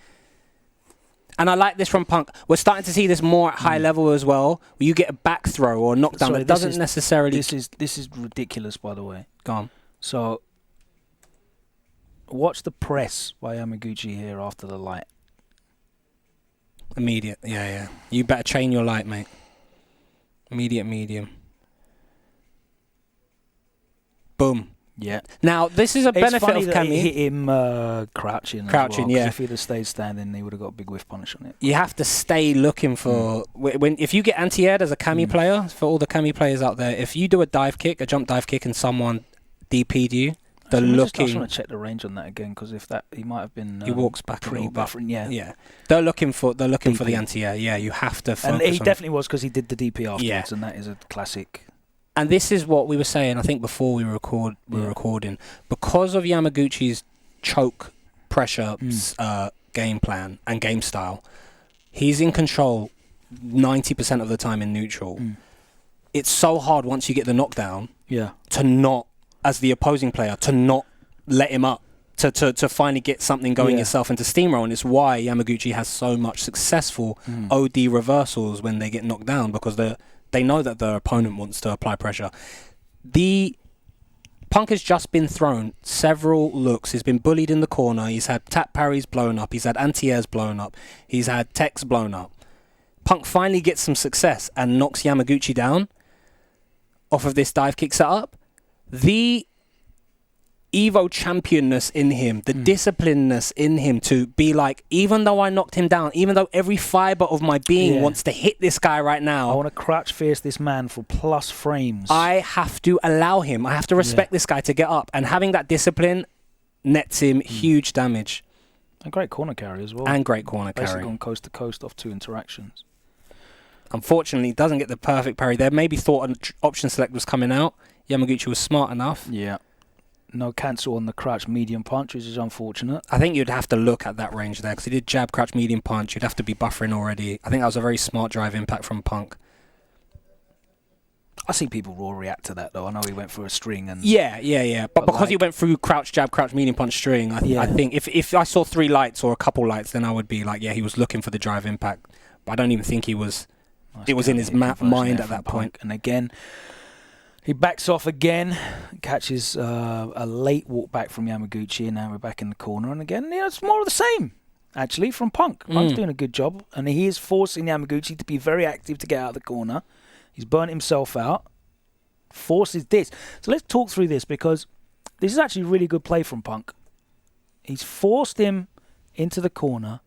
And I like this from Punk. We're starting to see this more at high level as well. Where you get a back throw or a knockdown that doesn't necessarily... This is ridiculous, by the way. Go on. So, watch the press by Yamaguchi here after the light. Immediate. Yeah. You better chain your light, mate. Immediate medium. Boom. Yeah. Now, this is a benefit of Cammy. He hit him crouching. Crouching, as well, yeah. If he'd have stayed standing, he would have got a big whiff punish on it. You have to stay looking for... If you get anti-aired as a Cammy player, for all the Cammy players out there, if you do a jump dive kick, and someone DP'd you, they're looking... I just want to check the range on that again, because if that... He might have been... he walks back a little bit. Buffering, yeah. They're looking for the anti-air. Yeah, you have to focus. And he definitely was, because he did the DP afterwards, and that is a classic... And this is what we were saying, I think, before we were recording. Because of Yamaguchi's choke pressure game plan and game style, he's in control 90% of the time in neutral. It's so hard once you get the knockdown to not, as the opposing player, to not let him up, to finally get something going yourself into steamroll. And it's why Yamaguchi has so much successful OD reversals when they get knocked down, because they know that their opponent wants to apply pressure. The Punk has just been thrown several looks. He's been bullied in the corner. He's had tap parries blown up. He's had anti-airs blown up. He's had techs blown up. Punk finally gets some success and knocks Yamaguchi down off of this dive kick setup. The Evo championness in him, the disciplinedness in him to be like, even though I knocked him down, even though every fiber of my being wants to hit this guy right now, I want to crouch fierce this man for plus frames. I have to allow him. I have to respect this guy to get up. And having that discipline nets him huge damage. And great corner carry as well. And great corner carry. Basically gone coast to coast off 2 interactions. Unfortunately, doesn't get the perfect parry there. Maybe thought an option select was coming out. Yamaguchi was smart enough. Yeah. No cancel on the crouch medium punch, which is unfortunate. I think you'd have to look at that range there, because he did jab, crouch, medium punch. You'd have to be buffering already. I think that was a very smart drive impact from Punk. I see people raw react to that, though. I know he went for a string. And Yeah. But because he went through crouch, jab, crouch, medium punch string, I think if I saw 3 lights or a couple lights, then I would be like, yeah, he was looking for the drive impact. But I don't even think he was... It was in his mind at that point. And again... He backs off again, catches a late walk back from Yamaguchi, and now we're back in the corner. And again, it's more of the same, actually, from Punk. Punk's doing a good job, and he is forcing Yamaguchi to be very active to get out of the corner. He's burnt himself out, forces this. So let's talk through this, because this is actually really good play from Punk. He's forced him into the corner,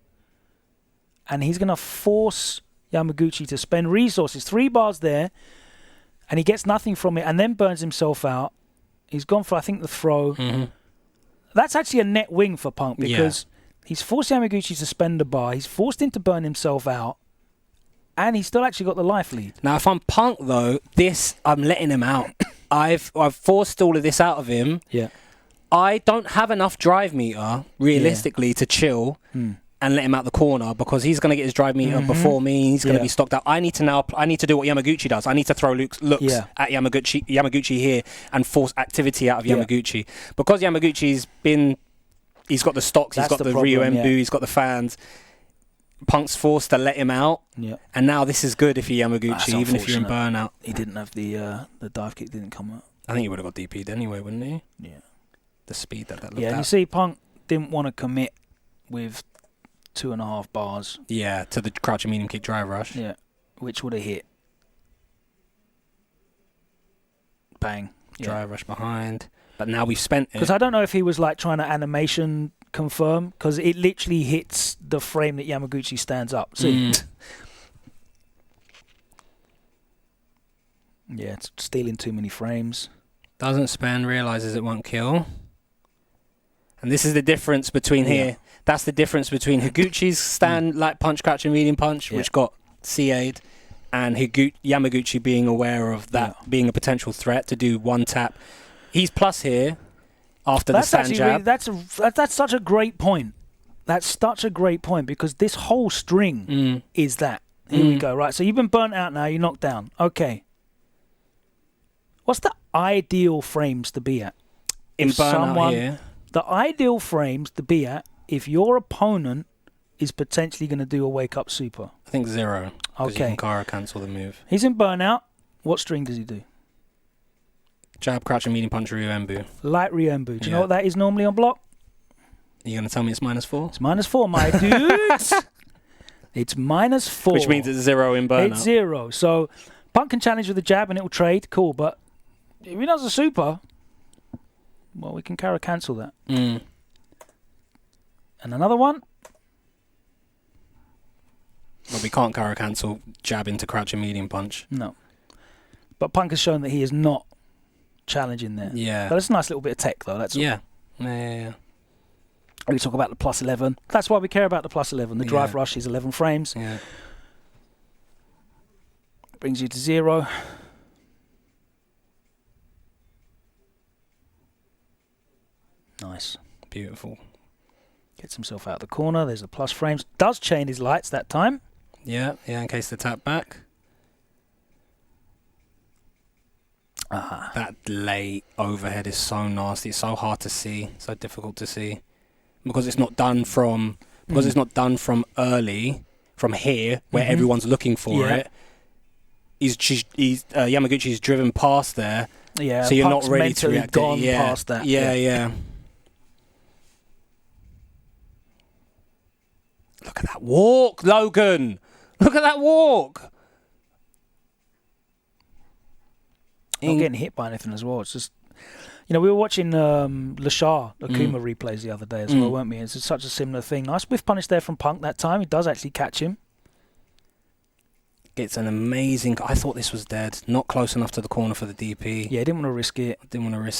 and he's going to force Yamaguchi to spend resources. 3 bars there. And he gets nothing from it, and then burns himself out. He's gone for, I think, the throw. That's actually a net wing for Punk, because he's forced Yamaguchi to spend a bar. He's forced him to burn himself out, and he's still actually got the life lead. Now, if I'm Punk, though, I'm letting him out. I've forced all of this out of him. Yeah. I don't have enough drive meter, realistically, to chill and let him out the corner, because he's going to get his drive meter before me. He's going to be stocked out. I need to do what Yamaguchi does. I need to throw looks at Yamaguchi here and force activity out of Yamaguchi. Because Yamaguchi's he's got the stocks, he's got the Ryu Embu, he's got the fans. Punk's forced to let him out. Yeah. And now this is good if you're Yamaguchi, even if you're in burnout. He didn't have the dive kick didn't come out. I think he would have got DP'd anyway, wouldn't he? Yeah. The speed that looked at. Yeah, you see Punk didn't want to commit with 2.5 bars. Yeah, to the crouching medium kick drive rush. Yeah, which would have hit. Bang. Drive rush behind. But now we've spent it. Because I don't know if he was like trying to animation confirm, because it literally hits the frame that Yamaguchi stands up. See? Yeah, it's stealing too many frames. Doesn't spend, realizes it won't kill. And this is the difference between here. That's the difference between Higuchi's stand light punch, crouching medium punch, which got CA'd, and Yamaguchi being aware of that being a potential threat to do one tap. He's plus here after the stand jab. Really, that's such a great point. That's such a great point, because this whole string is that. Here we go. Right, so you've been burnt out now. You're knocked down. Okay. What's the ideal frames to be at? In burnout here. the ideal frames to be at if your opponent is potentially going to do a wake-up super? I think 0. Okay. You can Kara cancel the move. He's in burnout. What string does he do? Jab, crouch, and medium punch, Ryuembu. Light Ryuembu. Do you know what that is normally on block? Are you going to tell me it's -4? It's -4, my dudes. It's -4. Which means it's 0 in burnout. It's 0. So Punk can challenge with the jab and it will trade. Cool. But if he does a super, well, we can Kara cancel that. Mm. And another one. Well, we can't Kara cancel jab into crouch and medium punch. No. But Punk has shown that he is not challenging there. Yeah. But it's a nice little bit of tech, though. That's all. Yeah. We talk about the +11. That's why we care about the +11. The drive rush is 11 frames. Yeah. Brings you to 0. Nice. Beautiful. Gets himself out of the corner. There's the plus frames. Does chain his lights that time. Yeah, in case they tap back. That late overhead is so nasty. It's so hard to see. So difficult to see. Because it's not done from it's not done from early, from here, where everyone's looking for it. Yamaguchi's driven past there. Yeah, so you're Punk's not ready to react. Gone past that. Yeah. Look at that walk, Logan. Look at that walk. Not getting hit by anything as well. It's just, we were watching Lashar Akuma replays the other day as well, weren't we? It's such a similar thing. Nice whiff punish there from Punk that time. He does actually catch him. It's an amazing... I thought this was dead. Not close enough to the corner for the DP. Yeah, didn't want to risk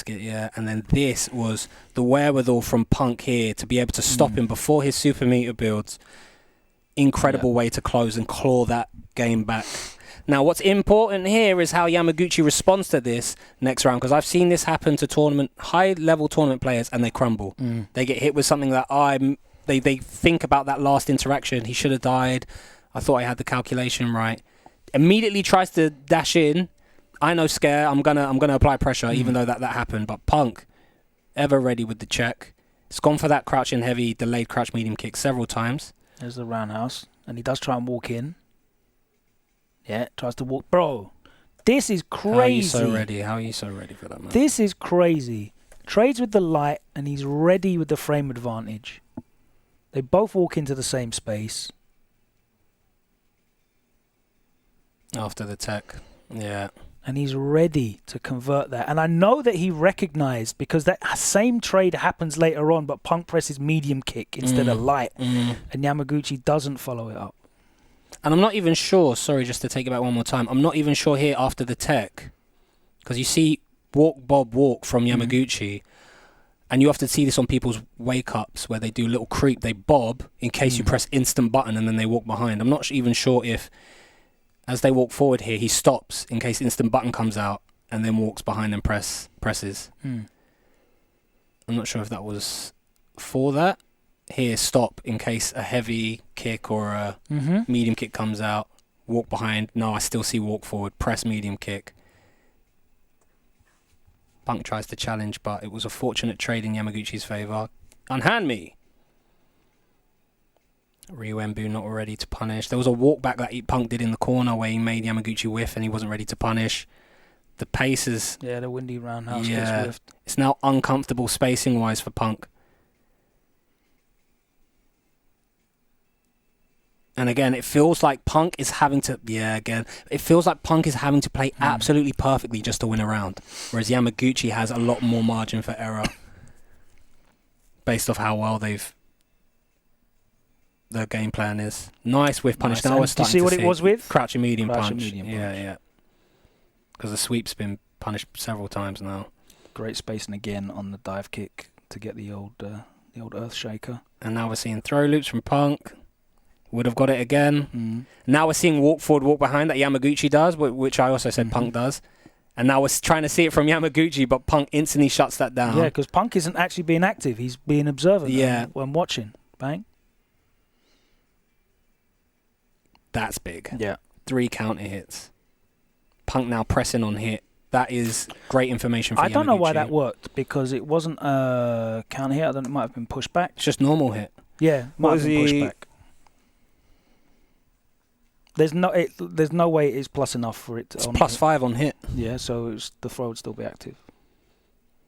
it. Yeah. And then this was the wherewithal from Punk here to be able to stop him before his super meter builds. Incredible way to close and claw that game back. Now, what's important here is how Yamaguchi responds to this next round, because I've seen this happen to high-level tournament players, and they crumble. They get hit with something that they think about that last interaction. He should have died. I thought I had the calculation right. Immediately tries to dash in. I know scare. I'm gonna apply pressure, even though that happened. But Punk, ever ready with the check. It's gone for that crouch in heavy, delayed crouch medium kick several times. There's the roundhouse, and he does try and walk in. Yeah, tries to walk. Bro, this is crazy. How are you so ready? How are you so ready for that, man? This is crazy. Trades with the light, and he's ready with the frame advantage. They both walk into the same space. After the tech, yeah. And he's ready to convert that. And I know that he recognized, because that same trade happens later on, but Punk presses medium kick instead of light. And Yamaguchi doesn't follow it up. And I'm not even sure, sorry, just to take it back one more time, I'm not even sure here after the tech, because you see walk, bob, walk from Yamaguchi, and you often see this on people's wake-ups where they do a little creep, they bob in case you press instant button and then they walk behind. I'm not even sure if, as they walk forward here, he stops in case instant button comes out and then walks behind and presses. I'm not sure if that was for that. Here, stop in case a heavy kick or a medium kick comes out. Walk behind. No, I still see walk forward. Press medium kick. Punk tries to challenge, but it was a fortunate trade in Yamaguchi's favour. Unhand me. Ryuembu not ready to punish. There was a walk back that Punk did in the corner where he made Yamaguchi whiff and he wasn't ready to punish. The pace is... Yeah, the windy roundhouse gets whiffed. It's now uncomfortable spacing-wise for Punk. And again, it feels like Punk is having to... Yeah, again. It feels like Punk is having to play absolutely perfectly just to win a round. Whereas Yamaguchi has a lot more margin for error. Based off how well the game plan is. Nice whiff punish. Now we're starting to see what it was with? Crouching medium punch. Medium punch. Yeah. Because the sweep's been punished several times now. Great spacing again on the dive kick to get the old earth shaker. And now we're seeing throw loops from Punk. Would have got it again. Now we're seeing walk forward, walk behind that Yamaguchi does, which I also said Punk does. And now we're trying to see it from Yamaguchi, but Punk instantly shuts that down. Yeah, because Punk isn't actually being active. He's being observant. Yeah. When watching. Bang. That's big. Yeah. 3 counter hits. Punk now pressing on hit. that is great information for I don't know why Yamaguchi. that worked, because it wasn't a counter hit. I don't know, it might have been pushed back. It's just normal hit. Yeah, might have been pushed back. There's no way it is plus enough for it to... It's +5 on hit. Yeah, so the throw would still be active.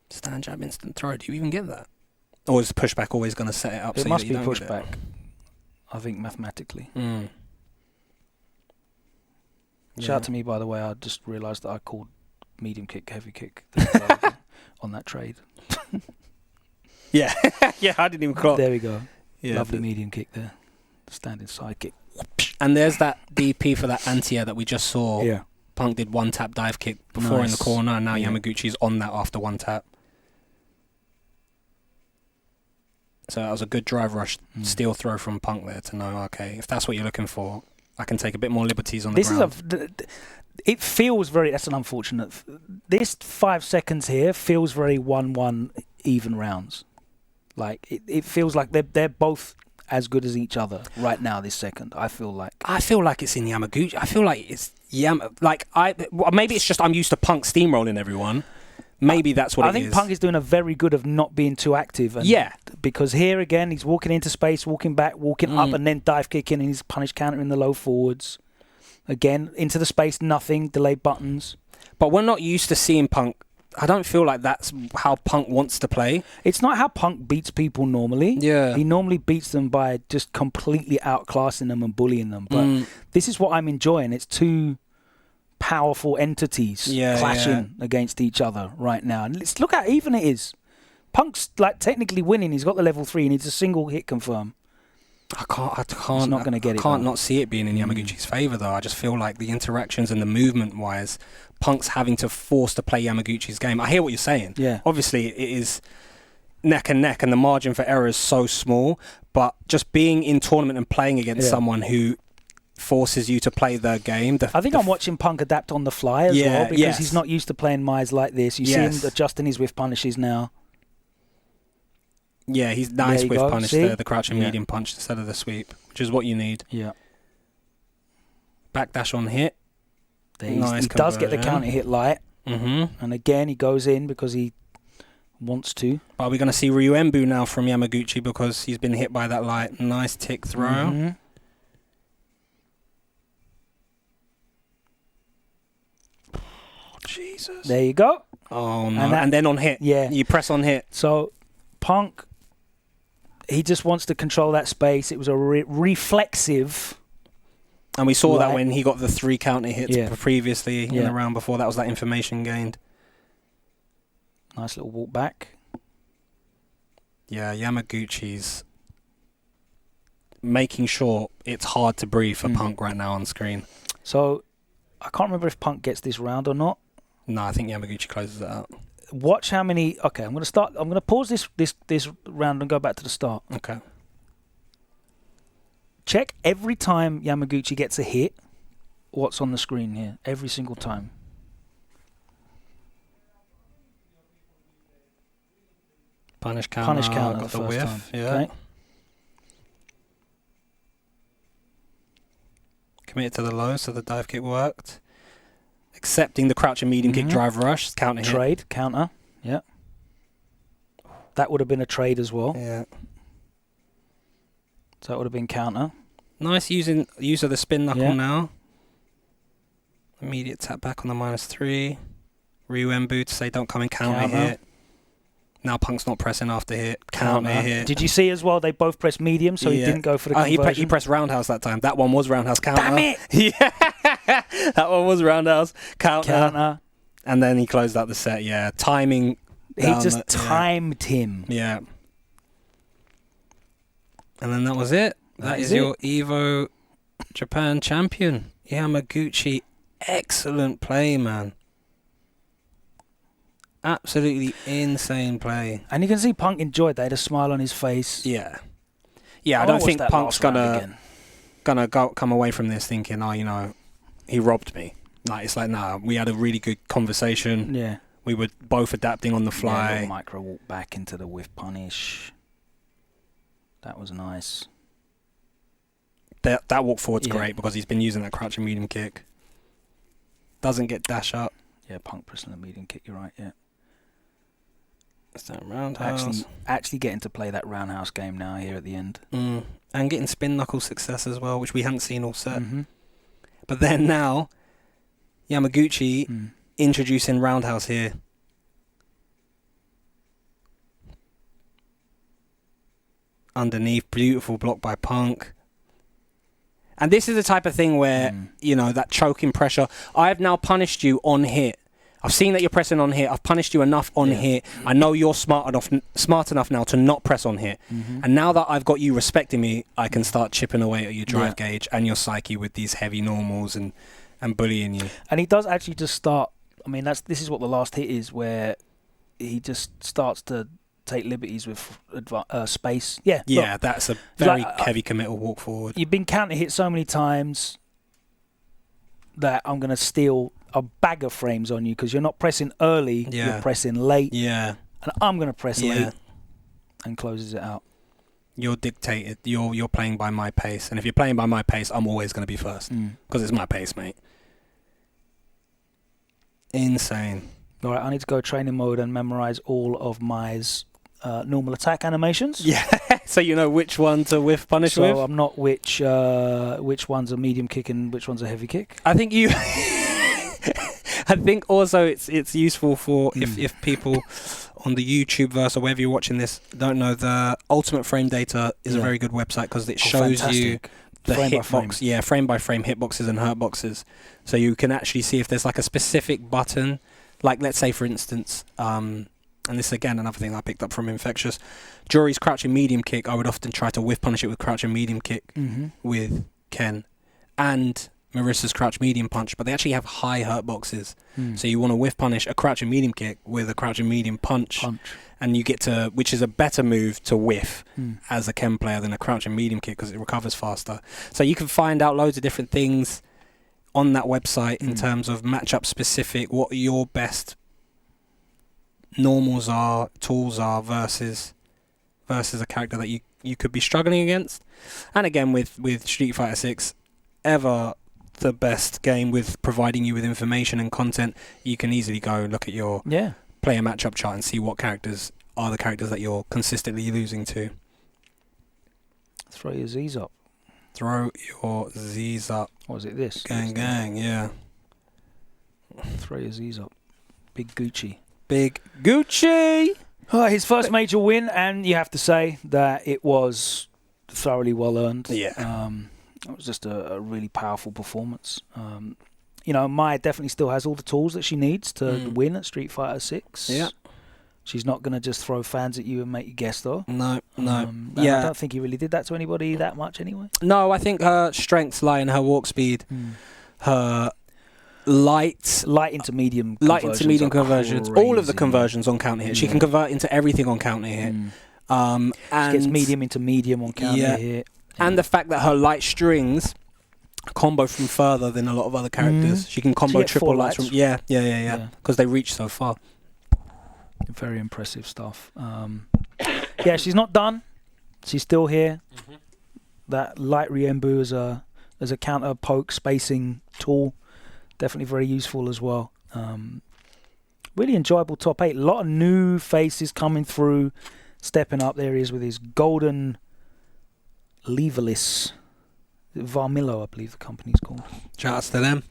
Stand jab, instant throw. Do you even get that? Or is pushback always going to set it up? It so must that be you don't get pushback, I think, mathematically. Mm. Shout out to me, by the way. I just realised that I called medium kick, heavy kick on that trade. Yeah. Yeah, I didn't even clock. There we go. Yeah, Lovely medium kick there. Standing side kick. And there's that DP for that anti-air that we just saw. Yeah. Punk did one tap dive kick before in the corner, and now Yeah. Yamaguchi's on that after one tap. So that was a good drive rush steel throw from Punk there to know, okay, if that's what you're looking for, I can take a bit more liberties on the ground. It feels very... That's an unfortunate... This 5 seconds here feels very 1-1 even rounds. Like, it feels like they're both as good as each other right now this second. I feel like it's in Yamaguchi. I feel like it's maybe it's just I'm used to Punk steamrolling everyone. Maybe that's what it is. I think Punk is doing a very good of not being too active. And because here again, he's walking into space, walking back, walking up, and then dive kicking, and he's punish counter in the low forwards. Again, into the space, nothing, delayed buttons. But we're not used to seeing Punk. I don't feel like that's how Punk wants to play. It's not how Punk beats people normally. Yeah. He normally beats them by just completely outclassing them and bullying them. But this is what I'm enjoying. It's two powerful entities clashing against each other right now. And let's look at even it is. Punk's like technically winning. He's got the level 3. He needs a single hit confirm. I can't. He's not going to get it. I can't not see it being in Yamaguchi's favour though. I just feel like the interactions and the movement wise, Punk's having to force to play Yamaguchi's game. I hear what you're saying. Yeah. Obviously, it is neck and neck, and the margin for error is so small. But just being in tournament and playing against someone who forces you to play their game. I think I'm watching Punk adapt on the fly as well, because he's not used to playing Mai's like this. You see him adjusting his whiff punishes now. Yeah, he's nice with punish there, the crouching medium punch instead of the sweep, which is what you need. Yeah. Backdash on hit. Nice he does get the counter hit light. And again, he goes in because he wants to. Are we going to see Ryuembu now from Yamaguchi because he's been hit by that light? Nice tick throw. Jesus. There you go. Oh, no. And then on hit. Yeah. You press on hit. So, Punk, he just wants to control that space. It was a reflexive. And we saw that when he got the 3 counter hits previously in the round before. That was that information gained. Nice little walk back. Yeah, Yamaguchi's making sure it's hard to breathe for Punk right now on screen. So, I can't remember if Punk gets this round or not. No, I think Yamaguchi closes it out. Watch how many... Okay, I'm going to pause this round and go back to the start. Okay. Check every time Yamaguchi gets a hit, what's on the screen here. Every single time. Punish counter got the first time. Yeah. Okay. Committed to the low, so the dive kick worked. Accepting the crouching medium kick drive rush, counter hit. Trade, counter, yeah. That would have been a trade as well. Yeah. So that would have been counter. Nice use of the spin knuckle now. Immediate tap back on the -3. Ryuembu to say don't come in counter hit. Now Punk's not pressing after hit. Counter hit. Did you see as well? They both pressed medium, so he didn't go for the conversion. He pressed roundhouse that time. That one was roundhouse counter. Damn it! Yeah, that one was roundhouse counter. And then he closed out the set. Yeah, timing. He just timed him. Yeah. And then that was it. That is your Evo Japan champion, Yamaguchi. Excellent play, man. Absolutely insane play. And you can see Punk enjoyed that. He had a smile on his face. Yeah. Yeah, I don't think Punk's gonna come away from this thinking, oh, you know, he robbed me. Like, it's like, nah, we had a really good conversation. Yeah. We were both adapting on the fly. Yeah, a micro walk back into the whiff punish. That was nice. That walk forward's great because he's been using that crouching medium kick. Doesn't get dash up. Yeah, Punk pressing the medium kick. You're right. Yeah. It's that roundhouse. Actually getting to play that roundhouse game now here at the end. And getting spin knuckle success as well, which we hadn't seen all set. Mm-hmm. But then now, Yamaguchi introducing roundhouse here. Underneath, beautiful block by Punk. And this is the type of thing where, you know, that choking pressure. I have now punished you on hit. I've seen that you're pressing on hit. I've punished you enough on hit. I know you're smart enough now to not press on hit. And now that I've got you respecting me, I can start chipping away at your drive gauge and your psyche with these heavy normals and bullying you. And he does actually just start. I mean, this is what the last hit is, where he just starts to take liberties with space. Yeah, look, that's a very heavy committal walk forward. You've been counter hit so many times that I'm going to steal a bag of frames on you because you're not pressing early, you're pressing late. Yeah. And I'm going to press late and closes it out. You're dictated. You're playing by my pace. And if you're playing by my pace, I'm always going to be first because it's my pace, mate. Insane. All right, I need to go training mode and memorize all of Mai's normal attack animations. Yeah, so you know which one to whiff punish with? So I'm not which one's a medium kick and which one's a heavy kick. I think you... I think also it's useful for if people on the YouTube verse or wherever you're watching this don't know, the Ultimate Frame Data is a very good website because it shows you the hitbox. Yeah, frame by frame hitboxes and hurtboxes. So you can actually see if there's like a specific button, like let's say for instance, and this is again another thing I picked up from Infectious, Jory's crouching medium kick, I would often try to whiff punish it with crouching medium kick with Ken, and Marissa's crouch medium punch, but they actually have high hurt boxes. So you want to whiff punish a crouching medium kick with a crouching medium punch. And you get to, which is a better move to whiff as a Ken player than a crouching medium kick because it recovers faster. So you can find out loads of different things on that website in terms of matchup specific, what your best normals are, tools are versus a character that you could be struggling against. And again with Street Fighter 6, ever the best game with providing you with information and content, you can easily go look at your player matchup chart and see what characters are the characters that you're consistently losing to. Throw your Z's up. Throw your Z's up. What was it, this? Gang, yeah. Throw your Z's up. Big Gucci. Big Gucci! His first major win, and you have to say that it was thoroughly well earned. Yeah. It was just a really powerful performance. You know, Mai definitely still has all the tools that she needs to win at Street Fighter 6. Yeah. She's not going to just throw fans at you and make you guess, though. No. I don't think he really did that to anybody that much anyway. No, I think her strengths lie in her walk speed, her light into medium conversions. All of the conversions on counter hit. She can convert into everything on counter hit. And she gets medium into medium on counter hit. And the fact that her light strings combo from further than a lot of other characters. She can combo triple lights from... Yeah. Because they reach so far. Very impressive stuff. Yeah, she's not done. She's still here. That light Riembu as a counter poke spacing tool. Definitely very useful as well. Really enjoyable top 8. A lot of new faces coming through. Stepping up. There he is with his golden... Leverless Varmillo, I believe the company's called. Shouts to them.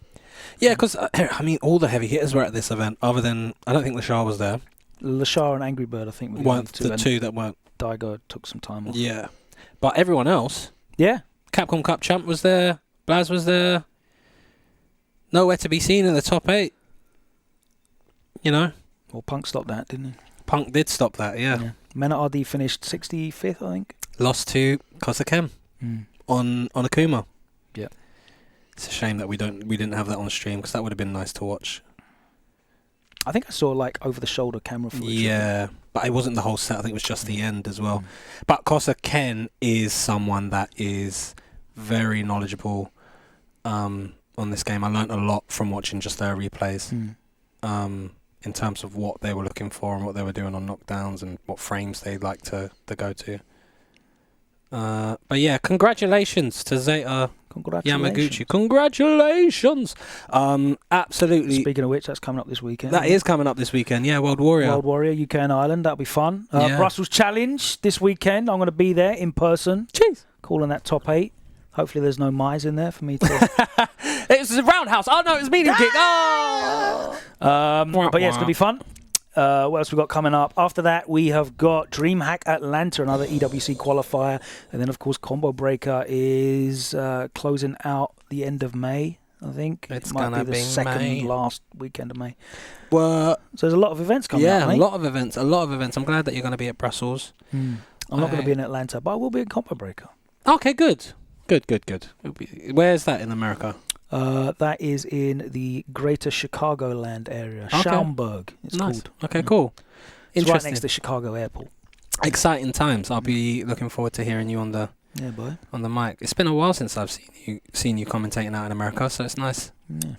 Yeah, because I mean, all the heavy hitters were at this event. Other than I don't think Lashar was there. Lashar and Angry Bird, I think, were the two that weren't. Daigo took some time off. Yeah, but everyone else. Yeah, Capcom Cup champ was there. Blaz was there. Nowhere to be seen in the top 8. You know. Well, Punk stopped that, didn't he? Punk did stop that. Yeah. MenaRD finished 65th, I think. Lost to Kosakem on Akuma. Yeah, it's a shame that we didn't have that on stream because that would have been nice to watch. I think I saw like over the shoulder camera footage. Yeah, but it wasn't the whole set. I think it was just the end as well. But Kosaken is someone that is very knowledgeable on this game. I learnt a lot from watching just their replays in terms of what they were looking for and what they were doing on knockdowns and what frames they'd like to go to. But yeah, congratulations to Zeta. Congratulations. Yamaguchi, congratulations. Absolutely. Speaking of which, that's coming up this weekend. That is coming up this weekend, yeah, World Warrior. World Warrior, UK and Ireland, that'll be fun. Brussels Challenge this weekend. I'm going to be there in person. Jeez. Calling that top 8. Hopefully there's no Mai's in there for me to... It's a roundhouse. Oh, no, it's medium kick. Oh! But yeah, it's going to be fun. What else we got coming up? After that, we have got DreamHack Atlanta, another EWC qualifier. And then, of course, Combo Breaker is closing out the end of May, I think. It's going to be the second May. last weekend of May. Well, so there's a lot of events coming up, yeah, mate. a lot of events. I'm glad that you're going to be at Brussels. I'm not going to be in Atlanta, but I will be in Combo Breaker. Okay, good. Good. Where's that in America? That is in the greater Chicagoland area. Okay. Schaumburg, it's called. Okay, cool. It's right next to Chicago Airport. Exciting times. I'll be looking forward to hearing you on the mic. It's been a while since I've seen you commentating out in America, so it's nice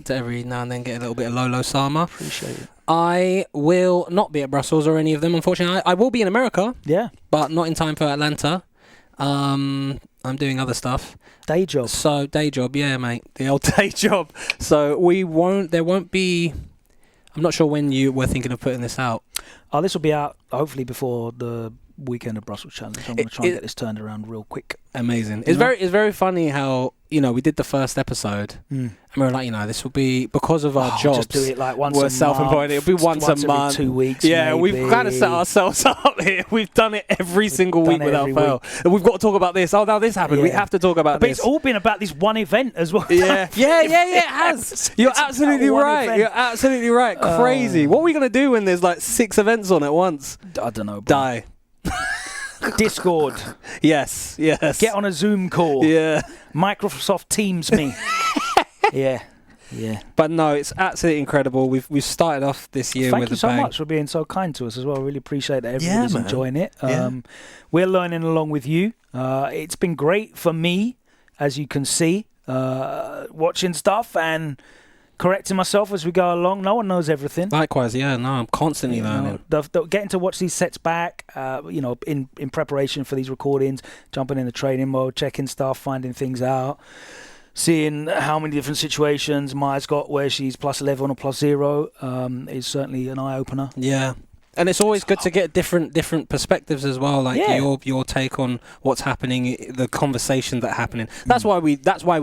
to every now and then get a little bit of Lolo Sama. Appreciate it. I will not be at Brussels or any of them, unfortunately. I will be in America. Yeah. But not in time for Atlanta. I'm doing other stuff. Day job. So, day job, yeah, mate. The old day job. So, there won't be... I'm not sure when you were thinking of putting this out. Oh, this will be out, hopefully, before the weekend of Brussels Challenge. I'm going to try and get this turned around real quick. Amazing. It's very funny how, we did the first episode, and we were like, this will be, because of our jobs, just do it like once a month. We're self-employed. It'll be once a month. Every 2 weeks, yeah, maybe. We've kind of set ourselves up here. We've done it every single week without fail. And we've got to talk about this. Oh, now this happened. Yeah. We have to talk about this. But it's all been about this one event as well. Yeah, it has. You're absolutely right. You're absolutely right. Crazy. What are we going to do when there's like 6 events on at once? I don't know. Die. Discord. Yes. Get on a Zoom call. Yeah. Microsoft Teams me. Yeah. But no, it's absolutely incredible. We've started off this year with a bang. Thank you so much for being so kind to us as well. I really appreciate that everybody's enjoying it. We're learning along with you. It's been great for me, as you can see, watching stuff and correcting myself as we go along. No one knows everything. Likewise, I'm constantly learning. Getting to watch these sets back, in preparation for these recordings, jumping in the training mode, checking stuff, finding things out, seeing how many different situations Mai's got where she's +11 or +0 is certainly an eye-opener. Yeah. And it's always good to get different perspectives as well, like your take on what's happening, the conversation that's happening. That's why we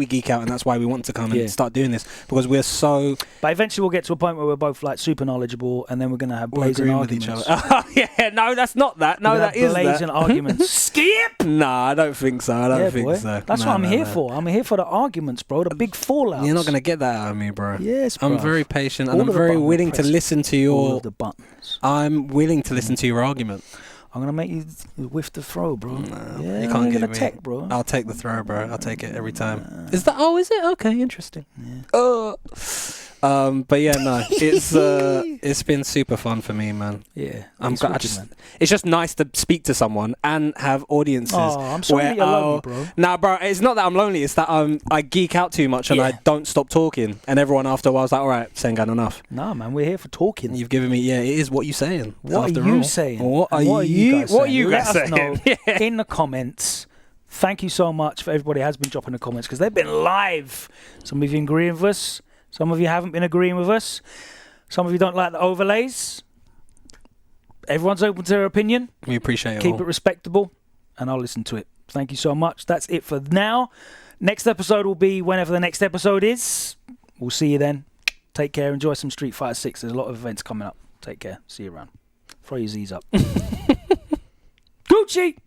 geek out, and that's why we want to come and start doing this, because we're so. But eventually we'll get to a point where we're both like super knowledgeable, and then we're gonna have blazing arguments with each other. No, that's not that. No, that is blazing arguments. Skip. Nah, I don't think so. I don't think so. That's what I'm here for. I'm here for the arguments, bro. The big fallouts. You're not gonna get that out of me, bro. Yes, bro. I'm very patient, and I'm very willing to listen to your. All of the buttons. I'm willing to listen to your argument. I'm going to make you whiff the throw, bro. No, you can't get me. Tech, bro. I'll take the throw, bro. I'll take it every time. Is it? Okay, interesting. Yeah. But yeah, no, it's been super fun for me, man. Yeah, it's just nice to speak to someone and have audiences. Oh, I'm sorry that you're lonely, bro. Nah, bro, it's not that I'm lonely. It's that I geek out too much and I don't stop talking. And everyone after a while is like, all right, Sengan, enough. Nah, man, we're here for talking. You've given me, it is what you saying. What are you saying? What are you guys saying? Let us know in the comments. Thank you so much for everybody who has been dropping the comments, because they've been live. Some of you agreeing with us. Some of you haven't been agreeing with us. Some of you don't like the overlays. Everyone's open to their opinion. We appreciate it. Keep it respectable, and I'll listen to it. Thank you so much. That's it for now. Next episode will be whenever the next episode is. We'll see you then. Take care. Enjoy some Street Fighter 6. There's a lot of events coming up. Take care. See you around. Throw your Z's up. Gucci!